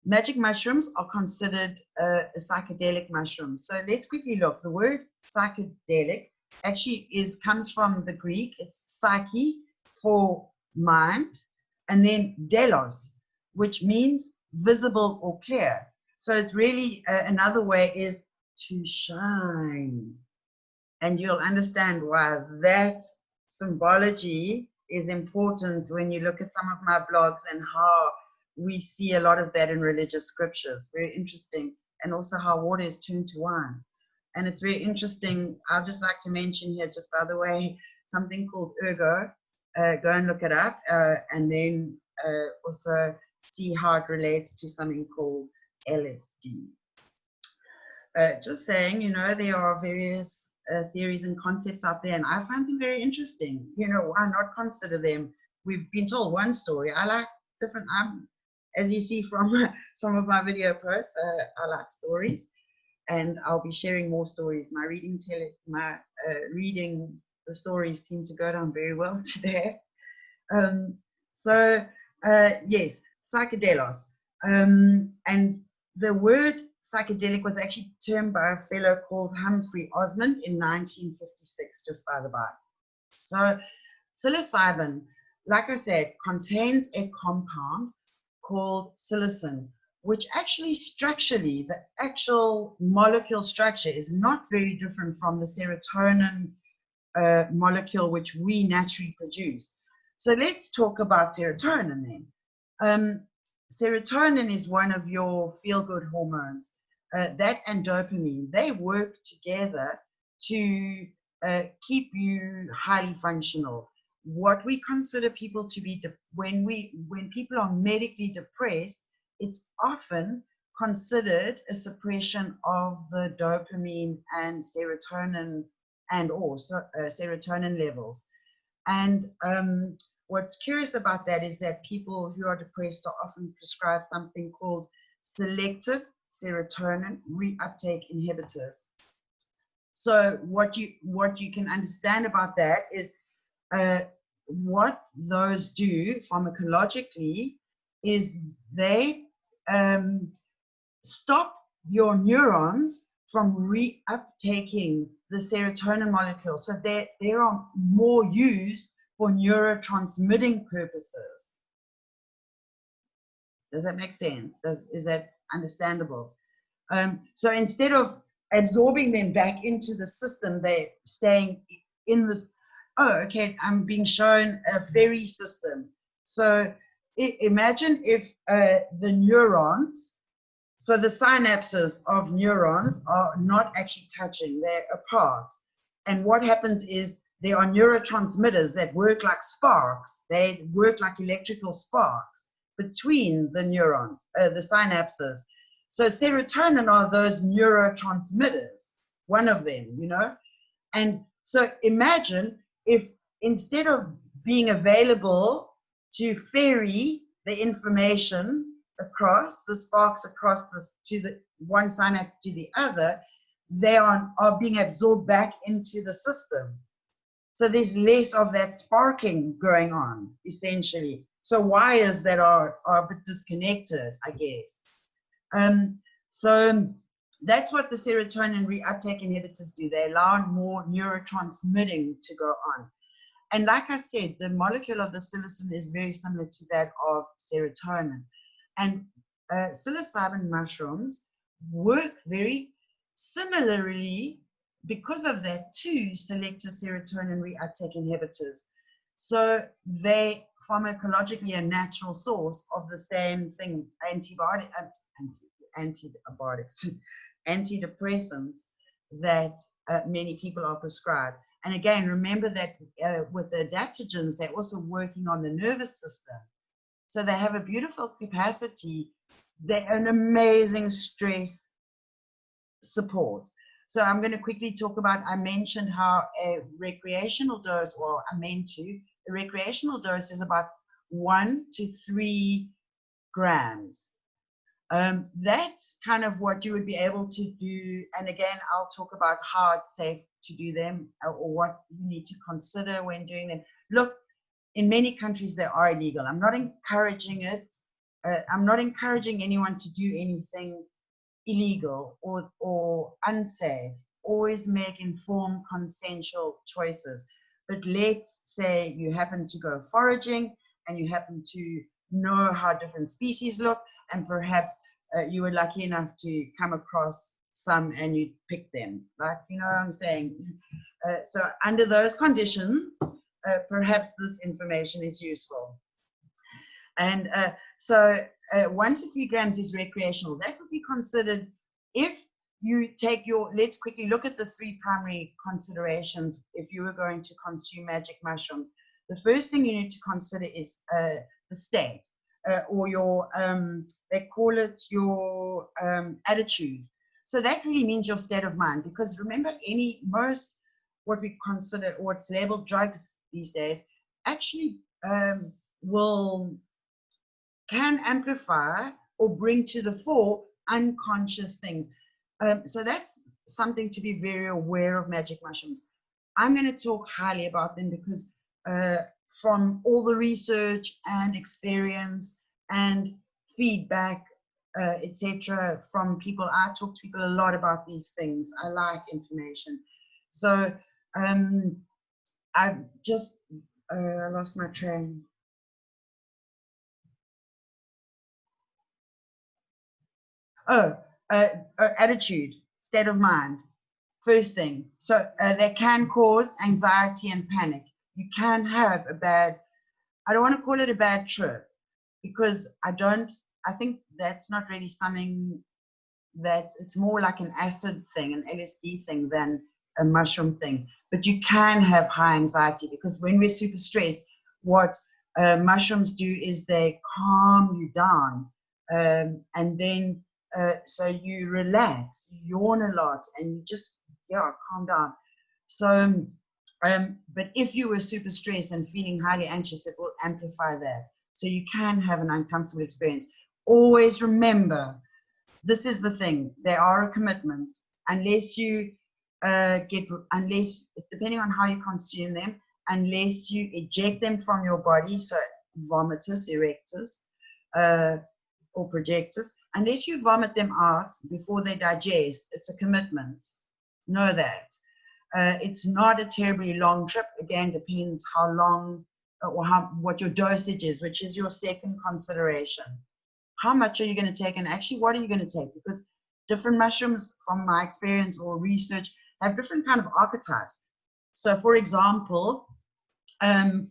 Magic mushrooms are considered a psychedelic mushroom. So let's quickly look. The word psychedelic actually comes from the Greek. It's psyche for mind, and then delos, which means visible or clear. So it's really another way is to shine. And you'll understand why that symbology is important when you look at some of my blogs and how we see a lot of that in religious scriptures. Very interesting. And also how water is turned to wine. And it's very interesting. I'd just like to mention here, just by the way, something called ergo. Go and look it up, and then also see how it relates to something called LSD. Just saying, you know, there are various theories and concepts out there, and I find them very interesting. You know, why not consider them? We've been told one story. I like different, as you see from some of my video posts, I like stories, and I'll be sharing more stories. My reading the stories seem to go down very well today. Yes, psychedelos. And the word psychedelic was actually termed by a fellow called Humphrey Osmond in 1956, just by the by. So psilocybin, like I said, contains a compound called psilocin, which actually structurally, the actual molecule structure is not very different from the serotonin molecule which we naturally produce. So let's talk about serotonin then. Serotonin is one of your feel-good hormones. That and dopamine, they work together to keep you highly functional. What we consider people to be, when people are medically depressed, it's often considered a suppression of the dopamine and serotonin and also serotonin levels. And what's curious about that is that people who are depressed are often prescribed something called selective serotonin reuptake inhibitors. So what you can understand about that is what those do pharmacologically is they stop your neurons from reuptaking the serotonin molecule. So they are more used for neurotransmitting purposes. Does that make sense? Is that understandable? So instead of absorbing them back into the system, they're staying in this. Oh, okay, I'm being shown a ferry system. So imagine if the neurons, so the synapses of neurons are not actually touching, they're apart. And what happens is there are neurotransmitters that work like sparks. They work like electrical sparks between the neurons, the synapses. So serotonin are those neurotransmitters, one of them, you know. And so imagine if instead of being available to ferry the information across, the sparks across to the one synapse to the other, they are being absorbed back into the system. So there's less of that sparking going on, essentially. So wires that are a bit disconnected, I guess. So that's what the serotonin reuptake inhibitors do. They allow more neurotransmitting to go on. And like I said, the molecule of the psilocin is very similar to that of serotonin. And psilocybin mushrooms work very similarly because of that to selective serotonin reuptake inhibitors. So they pharmacologically a natural source of the same thing, antidepressants that many people are prescribed. And again, remember that with the adaptogens, they're also working on the nervous system. So they have a beautiful capacity. They're an amazing stress support. So I'm going to quickly talk about, I mentioned how a recreational dose, or I meant to, a recreational dose is about 1 to 3 grams. That's kind of what you would be able to do. And again, I'll talk about how it's safe to do them or what you need to consider when doing them. Look, in many countries, they are illegal. I'm not encouraging it. I'm not encouraging anyone to do anything illegal or unsafe. Always make informed, consensual choices. But let's say you happen to go foraging and you happen to know how different species look, and perhaps you were lucky enough to come across some and you pick them. Like, you know what I'm saying? So under those conditions, perhaps this information is useful. And so 1 to 3 grams is recreational. That would be considered if you take your, let's quickly look at the 3 primary considerations if you were going to consume magic mushrooms. The first thing you need to consider is the state or your, they call it your attitude. So that really means your state of mind, because remember, most what we consider, what's labeled drugs these days, actually can amplify or bring to the fore unconscious things. So that's something to be very aware of magic mushrooms. I'm going to talk highly about them because from all the research and experience and feedback, etc., from people, I talk to people a lot about these things. I like information. So I've just lost my train. Attitude, state of mind, first thing. So they can cause anxiety and panic. You can have a bad I don't want to call it a bad trip, because I think that's not really something that, it's more like an acid thing, an LSD thing, than a mushroom thing. But you can have high anxiety, because when we're super stressed, what mushrooms do is they calm you down, and then so you relax, you yawn a lot, and you just, yeah, calm down. So but if you were super stressed and feeling highly anxious, it will amplify that. So you can have an uncomfortable experience. Always remember, this is the thing, they are a commitment. Unless you unless, depending on how you consume them, unless you eject them from your body, so vomitus, erectus, or projectus, unless you vomit them out before they digest, it's a commitment. Know that. It's not a terribly long trip. Again, depends how long or what your dosage is, which is your second consideration. How much are you going to take, and actually what are you going to take? Because different mushrooms, from my experience or research, have different kind of archetypes. So for example,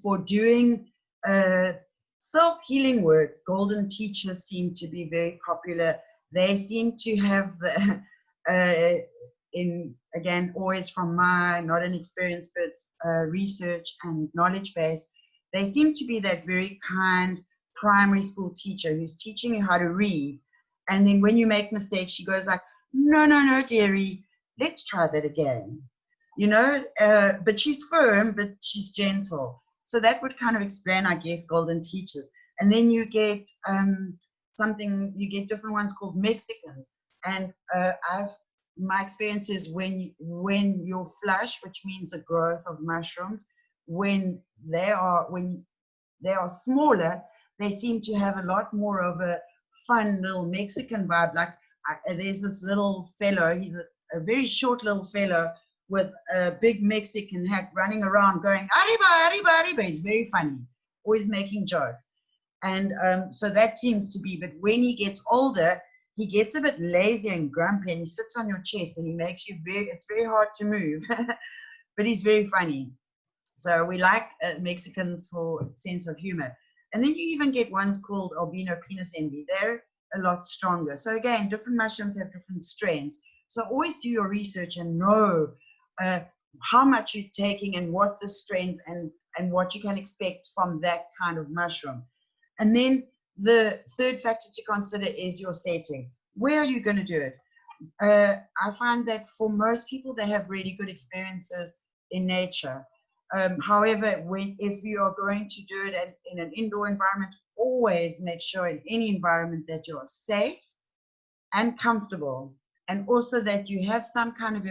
for doing self-healing work, golden teachers seem to be very popular. They seem to have the again, always from my, not an experience, but research and knowledge base, they seem to be that very kind primary school teacher who's teaching you how to read. And then when you make mistakes, she goes like, no, no, no, dearie, let's try that again. You know, but she's firm, but she's gentle. So that would kind of explain, I guess, golden teachers. And then you get you get different ones called Mexicans. And my experience is when you're flush, which means the growth of mushrooms, when they are smaller, they seem to have a lot more of a fun little Mexican vibe. Like there's this little fellow, he's a very short little fellow with a big Mexican hat running around going, arriba, arriba, arriba. He's very funny, always making jokes. And so that seems to be, but when he gets older, he gets a bit lazy and grumpy, and he sits on your chest and he makes you it's very hard to move, but he's very funny. So we like Mexicans for sense of humor. And then you even get ones called albino penis envy. They're a lot stronger. So again, different mushrooms have different strains. So always do your research and know how much you're taking and what the strength and what you can expect from that kind of mushroom. And then the third factor to consider is your setting. Where are you going to do it? I find that for most people, they have really good experiences in nature. However, if you are going to do it in an indoor environment, always make sure in any environment that you're safe and comfortable, and also that you have some kind of,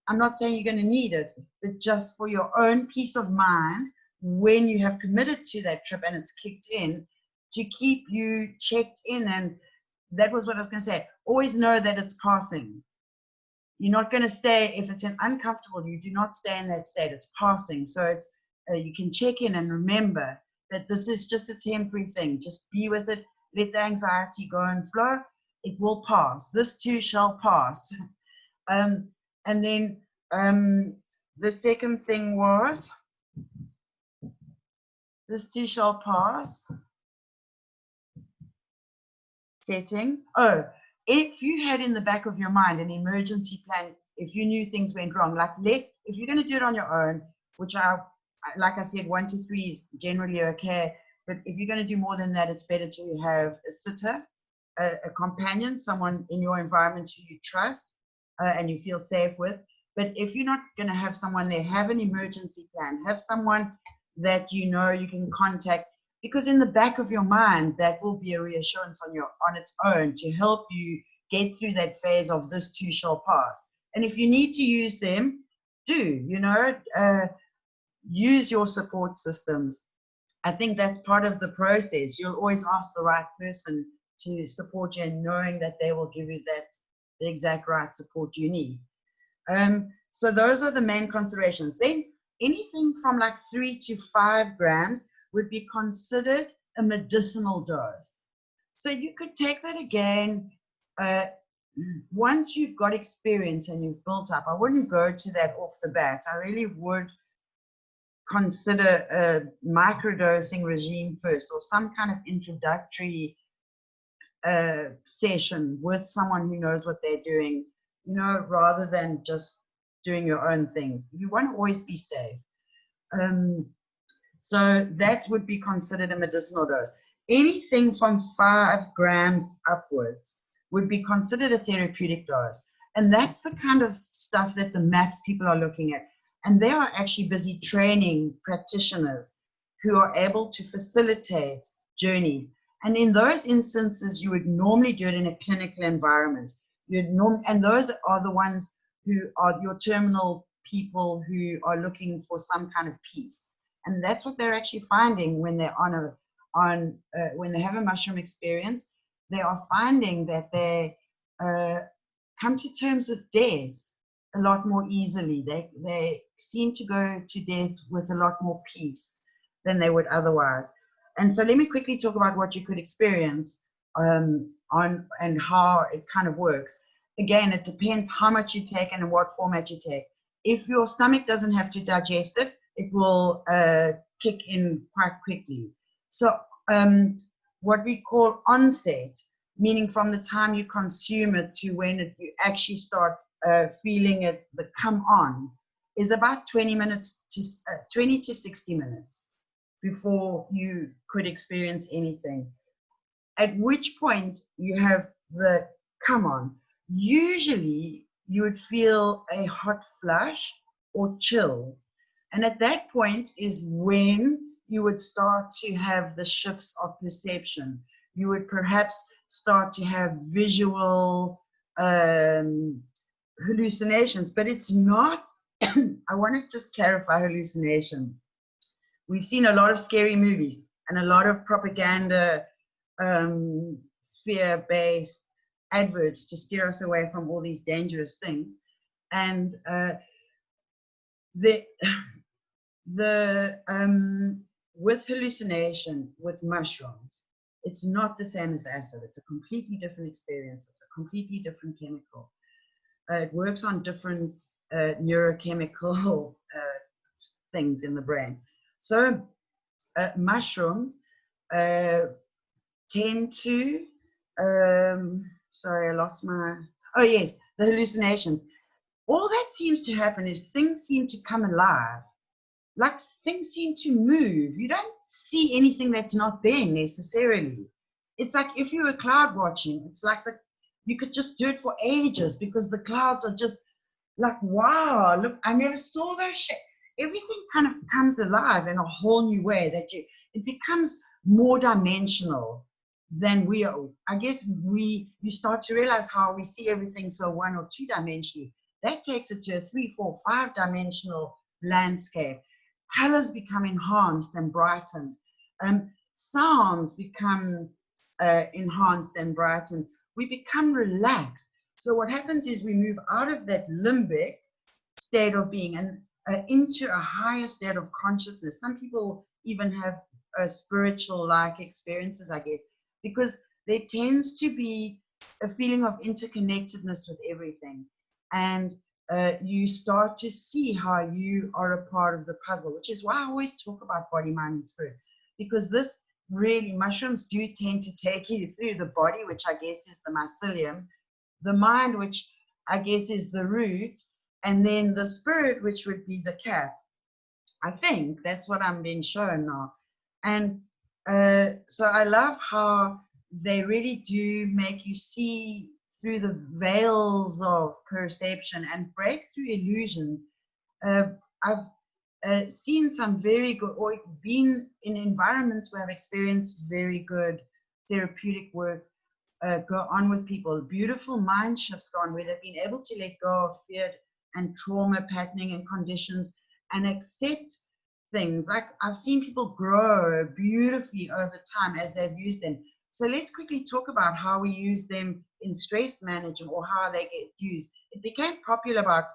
I'm not saying you're going to need it, but just for your own peace of mind, when you have committed to that trip and it's kicked in, to keep you checked in. And that was what I was going to say. Always know that it's passing. You're not going to stay, if it's an uncomfortable, you do not stay in that state. It's passing. So it's, you can check in and remember that this is just a temporary thing. Just be with it. Let the anxiety go and flow. It will pass. This too shall pass. And then the second thing was, this too shall pass. Setting. Oh, if you had in the back of your mind an emergency plan, if you knew things went wrong, like if you're going to do it on your own, which like I said, 1 to 3 is generally okay. But if you're going to do more than that, it's better to have a sitter, a companion, someone in your environment who you trust and you feel safe with. But if you're not going to have someone there, have an emergency plan. Have someone that you know you can contact, because in the back of your mind, that will be a reassurance on its own to help you get through that phase of this too shall pass. And if you need to use them, use your support systems. I think that's part of the process. You'll always ask the right person to support you, and knowing that they will give you the exact right support you need. So those are the main considerations. Then anything from like 3 to 5 grams would be considered a medicinal dose. So you could take that again. Once you've got experience and you've built up, I wouldn't go to that off the bat. I really would consider a microdosing regime first, or some kind of introductory session with someone who knows what they're doing, you know, rather than just doing your own thing. You want to always be safe. So that would be considered a medicinal dose. Anything from 5 grams upwards would be considered a therapeutic dose. And that's the kind of stuff that the MAPS people are looking at. And they are actually busy training practitioners who are able to facilitate journeys. And in those instances, you would normally do it in a clinical environment. And those are the ones who are your terminal people who are looking for some kind of peace. And that's what they're actually finding when they're when they have a mushroom experience. They are finding that they come to terms with death a lot more easily. They seem to go to death with a lot more peace than they would otherwise. And so let me quickly talk about what you could experience and how it kind of works. Again, it depends how much you take and in what format you take. If your stomach doesn't have to digest it, it will kick in quite quickly. So what we call onset, meaning from the time you consume it to when you actually start feeling it, the come on, is about 20 to 60 minutes before you could experience anything. At which point you have the come on. Usually you would feel a hot flush or chills. And at that point is when you would start to have the shifts of perception. You would perhaps start to have visual hallucinations, but it's not, I want to just clarify hallucination. We've seen a lot of scary movies and a lot of propaganda, fear-based adverts to steer us away from all these dangerous things. And with hallucination, with mushrooms, it's not the same as acid. It's a completely different experience. It's a completely different chemical. It works on different neurochemical things in the brain. So mushrooms tend to, sorry, I lost my, oh yes, the hallucinations. All that seems to happen is things seem to come alive. Like things seem to move. You don't see anything that's not there necessarily. It's like if you were cloud watching, it's like you could just do it for ages because the clouds are just like, wow, look, I never saw those shit. Everything kind of comes alive in a whole new way it becomes more dimensional than we are. I guess you start to realize how we see everything so 1 or 2 dimensionally. That takes it to a 3, 4, 5 dimensional landscape. Colors become enhanced and brightened. Sounds become enhanced and brightened. We become relaxed. So what happens is we move out of that limbic state of being and into a higher state of consciousness. Some people even have spiritual-like experiences, I guess, because there tends to be a feeling of interconnectedness with everything. And you start to see how you are a part of the puzzle, which is why I always talk about body, mind, and spirit, because this really, mushrooms do tend to take you through the body, which I guess is the mycelium, the mind, which I guess is the root, and then the spirit, which would be the cap. I think that's what I'm being shown now. And so I love how they really do make you see through the veils of perception and break through illusions. I've seen some very good, or been in environments where I've experienced very good therapeutic work go on with people. Beautiful mind shifts go on where they've been able to let go of fear and trauma patterning and conditions and accept things. Like I've seen people grow beautifully over time as they've used them. So let's quickly talk about how we use them in stress management or how they get used. It became popular about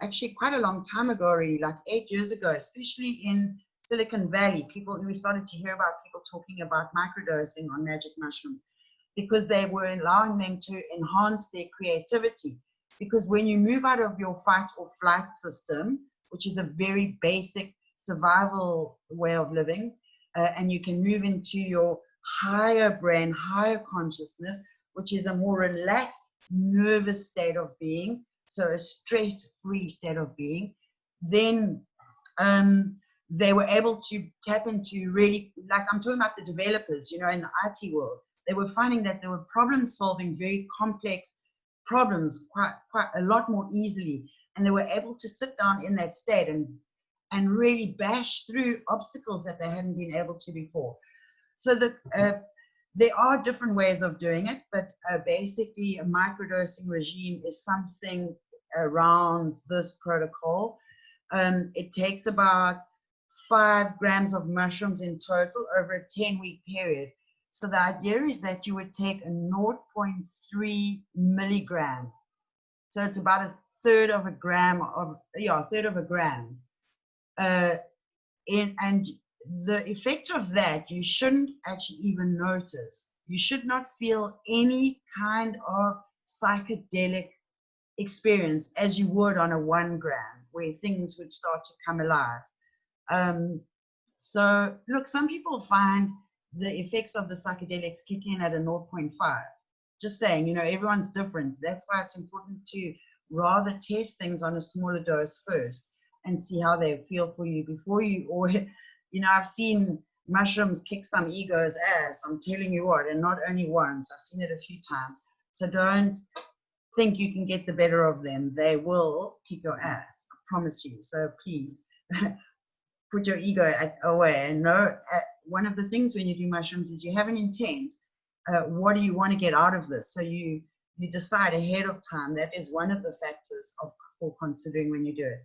actually quite a long time ago already, like 8 years ago, especially in Silicon Valley. We started to hear about people talking about microdosing on magic mushrooms because they were allowing them to enhance their creativity. Because when you move out of your fight or flight system, which is a very basic survival way of living, and you can move into your higher brain, higher consciousness, which is a more relaxed, nervous state of being, so a stress-free state of being. Then they were able to tap into really, like I'm talking about the developers, you know, in the IT world, they were finding that they were problem solving very complex problems quite a lot more easily. And they were able to sit down in that state and really bash through obstacles that they hadn't been able to before. So there are different ways of doing it, but basically a microdosing regime is something around this protocol. It takes about 5 grams of mushrooms in total over a 10-week period. So the idea is that you would take a 0.3 milligram. So it's about a third of a gram a third of a gram. And the effect of that, you shouldn't actually even notice. You should not feel any kind of psychedelic experience as you would on a 1 gram, where things would start to come alive. So look, some people find the effects of the psychedelics kick in at a 0.5. Just saying, you know, everyone's different. That's why it's important to rather test things on a smaller dose first and see how they feel for you before you, or, you know, I've seen mushrooms kick some ego's ass. I'm telling you what, and not only once, I've seen it a few times. So don't think you can get the better of them. They will kick your ass, I promise you. So please put your ego away and know one of the things when you do mushrooms is you have an intent. What do you want to get out of this? So you decide ahead of time. That is one of the factors for considering when you do it.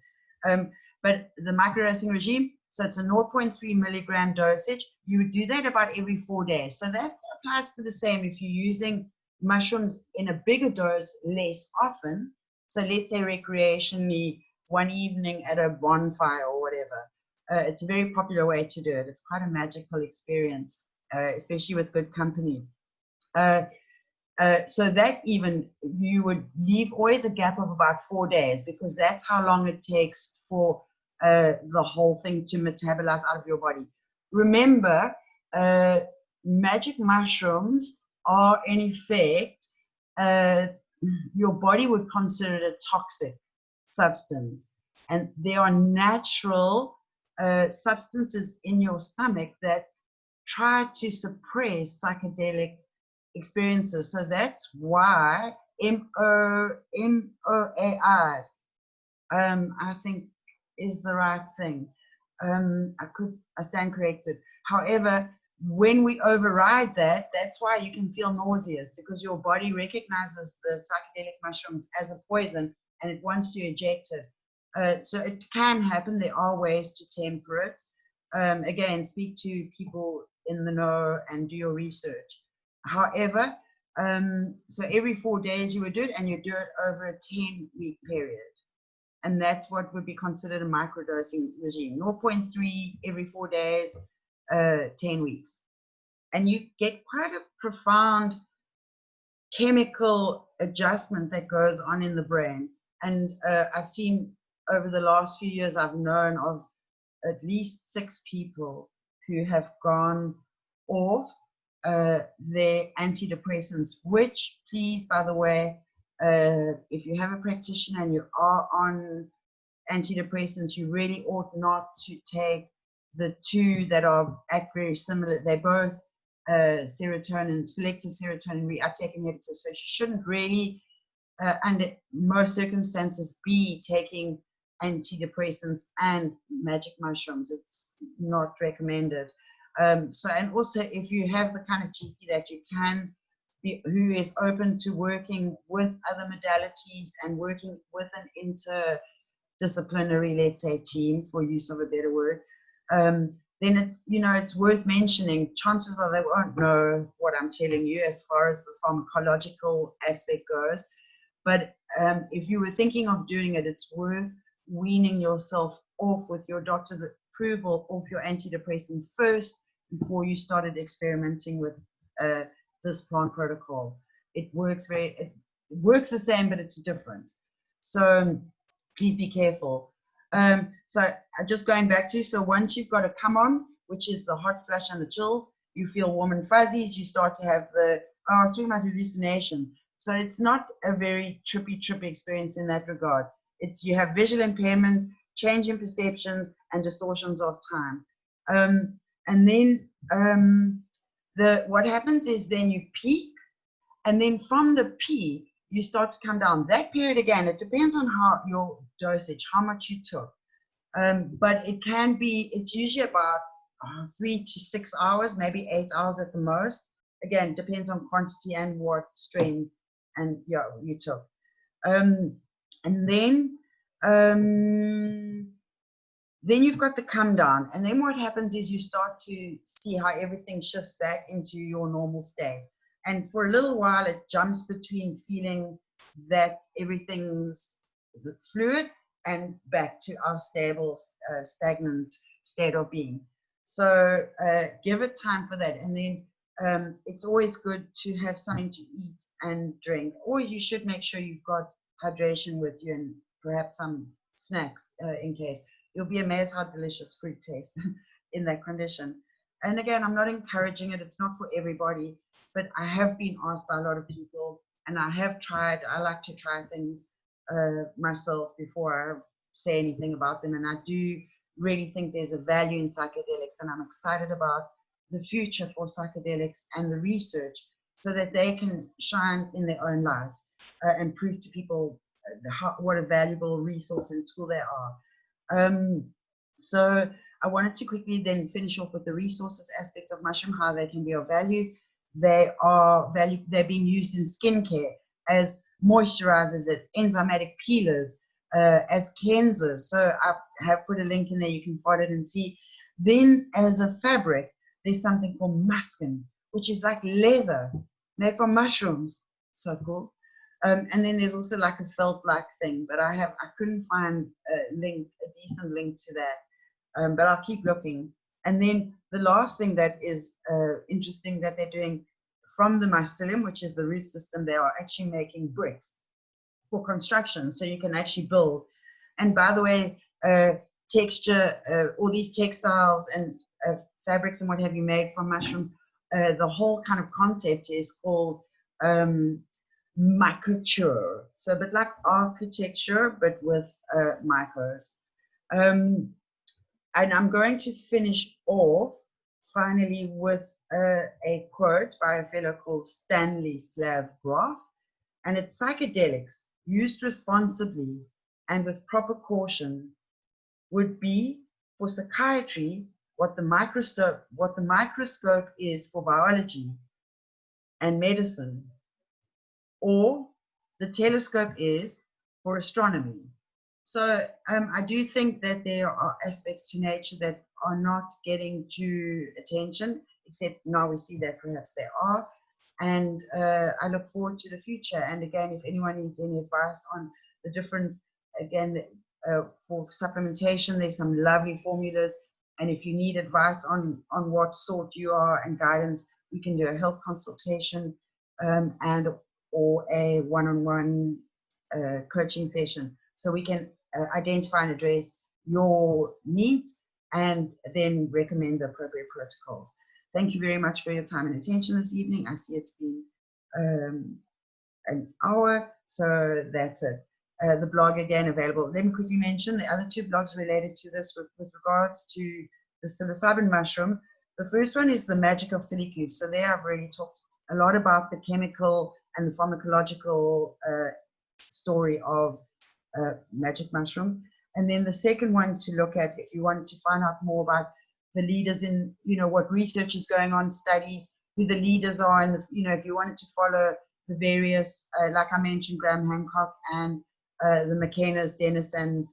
But the microdosing regime, so it's a 0.3 milligram dosage. You would do that about every 4 days. So that applies to the same if you're using mushrooms in a bigger dose less often. So let's say recreationally, one evening at a bonfire or whatever. It's a very popular way to do it. It's quite a magical experience, especially with good company. So that even you would leave always a gap of about 4 days, because that's how long it takes for the whole thing to metabolize out of your body. Remember, magic mushrooms are in effect, your body would consider it a toxic substance. And there are natural substances in your stomach that try to suppress psychedelic experiences. So that's why MOAIs, I think is the right thing. I stand corrected. However, when we override that, that's why you can feel nauseous, because your body recognizes the psychedelic mushrooms as a poison and it wants to eject it. So it can happen. There are ways to temper it. Again, speak to people in the know and do your research. However, so every 4 days you would do it, and you do it over a 10-week period. And that's what would be considered a microdosing regime. 0.3 every 4 days, 10 weeks. And you get quite a profound chemical adjustment that goes on in the brain. And I've seen over the last few years, I've known of at least 6 people who have gone off their antidepressants, which, please, by the way, if you have a practitioner and you are on antidepressants, you really ought not to take the 2 that act very similar. They're both serotonin, selective serotonin reuptake inhibitors, so you shouldn't really, under most circumstances, be taking antidepressants and magic mushrooms. It's not recommended. So, and also if you have the kind of GP that you can be, who is open to working with other modalities and working with an interdisciplinary, let's say, team, for use of a better word, then it's, you know, it's worth mentioning. Chances are they won't know what I'm telling you as far as the pharmacological aspect goes. But if you were thinking of doing it, it's worth weaning yourself off with your doctor's approval of your antidepressant first before you started experimenting with this plant protocol. It works it works the same, but it's different. So please be careful. So just going back to, so once you've got a come on, which is the hot flush and the chills, you feel warm and fuzzies, you start to have the, oh, I was talking about hallucinations. So it's not a very trippy experience in that regard. It's, you have visual impairment, change in perceptions, and distortions of time. And then what happens is then you peak, and then from the peak, you start to come down. That period, again, it depends on how your dosage, how much you took. But it can be, it's usually about 3 to 6 hours, maybe 8 hours at the most. Again, depends on quantity and what strength and you took. And then you've got the come down. And then what happens is you start to see how everything shifts back into your normal state. And for a little while, it jumps between feeling that everything's fluid and back to our stable, stagnant state of being. So give it time for that. And then it's always good to have something to eat and drink. Always, you should make sure you've got hydration with you and perhaps some snacks in case. You'll be amazed how delicious fruit tastes in that condition. And again, I'm not encouraging it. It's not for everybody. But I have been asked by a lot of people, and I have tried. I like to try things myself before I say anything about them. And I do really think there's a value in psychedelics, and I'm excited about the future for psychedelics and the research so that they can shine in their own light and prove to people what a valuable resource and tool they are. So I wanted to quickly then finish off with the resources aspects of mushroom, how they can be of value. They're being used in skincare as moisturizers, as enzymatic peelers, as cleansers. So I have put a link in there, you can find it and see. Then as a fabric, there's something called muskin, which is like leather made from mushrooms. So cool. And then there's also like a felt-like thing, but I couldn't find a decent link to that. But I'll keep looking. And then the last thing that is interesting that they're doing from the mycelium, which is the root system, they are actually making bricks for construction. So you can actually build. And by the way, texture, all these textiles and fabrics and what have you made from mushrooms, the whole kind of concept is called microculture. So a bit like architecture, but with micros. And I'm going to finish off finally with a quote by a fellow called Stanley Slav Grof, and it's psychedelics used responsibly and with proper caution would be for psychiatry what the microscope is for biology and medicine, or the telescope is for astronomy. So I do think that there are aspects to nature that are not getting due attention, except now we see that perhaps they are. And I look forward to the future. And again, if anyone needs any advice on the different, again, for supplementation, there's some lovely formulas. And if you need advice on what sort you are and guidance, we can do a health consultation or a one-on-one coaching session. So we can identify and address your needs and then recommend the appropriate protocols. Thank you very much for your time and attention this evening. I see it's been an hour, so that's it. The blog again available. Let me quickly mention the other two blogs related to this with regards to the psilocybin mushrooms. The first one is The Magic of Silicubes. So there I've really talked a lot about the chemical and the pharmacological story of magic mushrooms. And then the second one to look at, if you want to find out more about the leaders in, what research is going on, studies, who the leaders are, and, if you wanted to follow the various, like I mentioned, Graham Hancock and the McKennas, Dennis and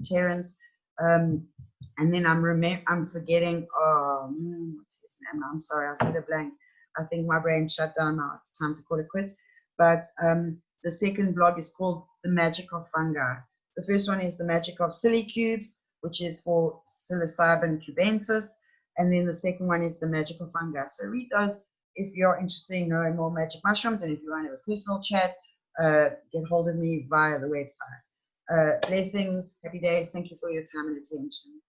Terence. And then I'm forgetting, what's his name? I'm sorry, I've had a blank. I think my brain shut down now. It's time to call it quits. But the second blog is called The Magic of Fungi. The first one is The Magic of Silicubes, which is for psilocybin cubensis. And then the second one is The Magic of Fungi. So read those if you're interested in knowing more magic mushrooms. And if you want to have a personal chat, get hold of me via the website. Blessings, happy days. Thank you for your time and attention.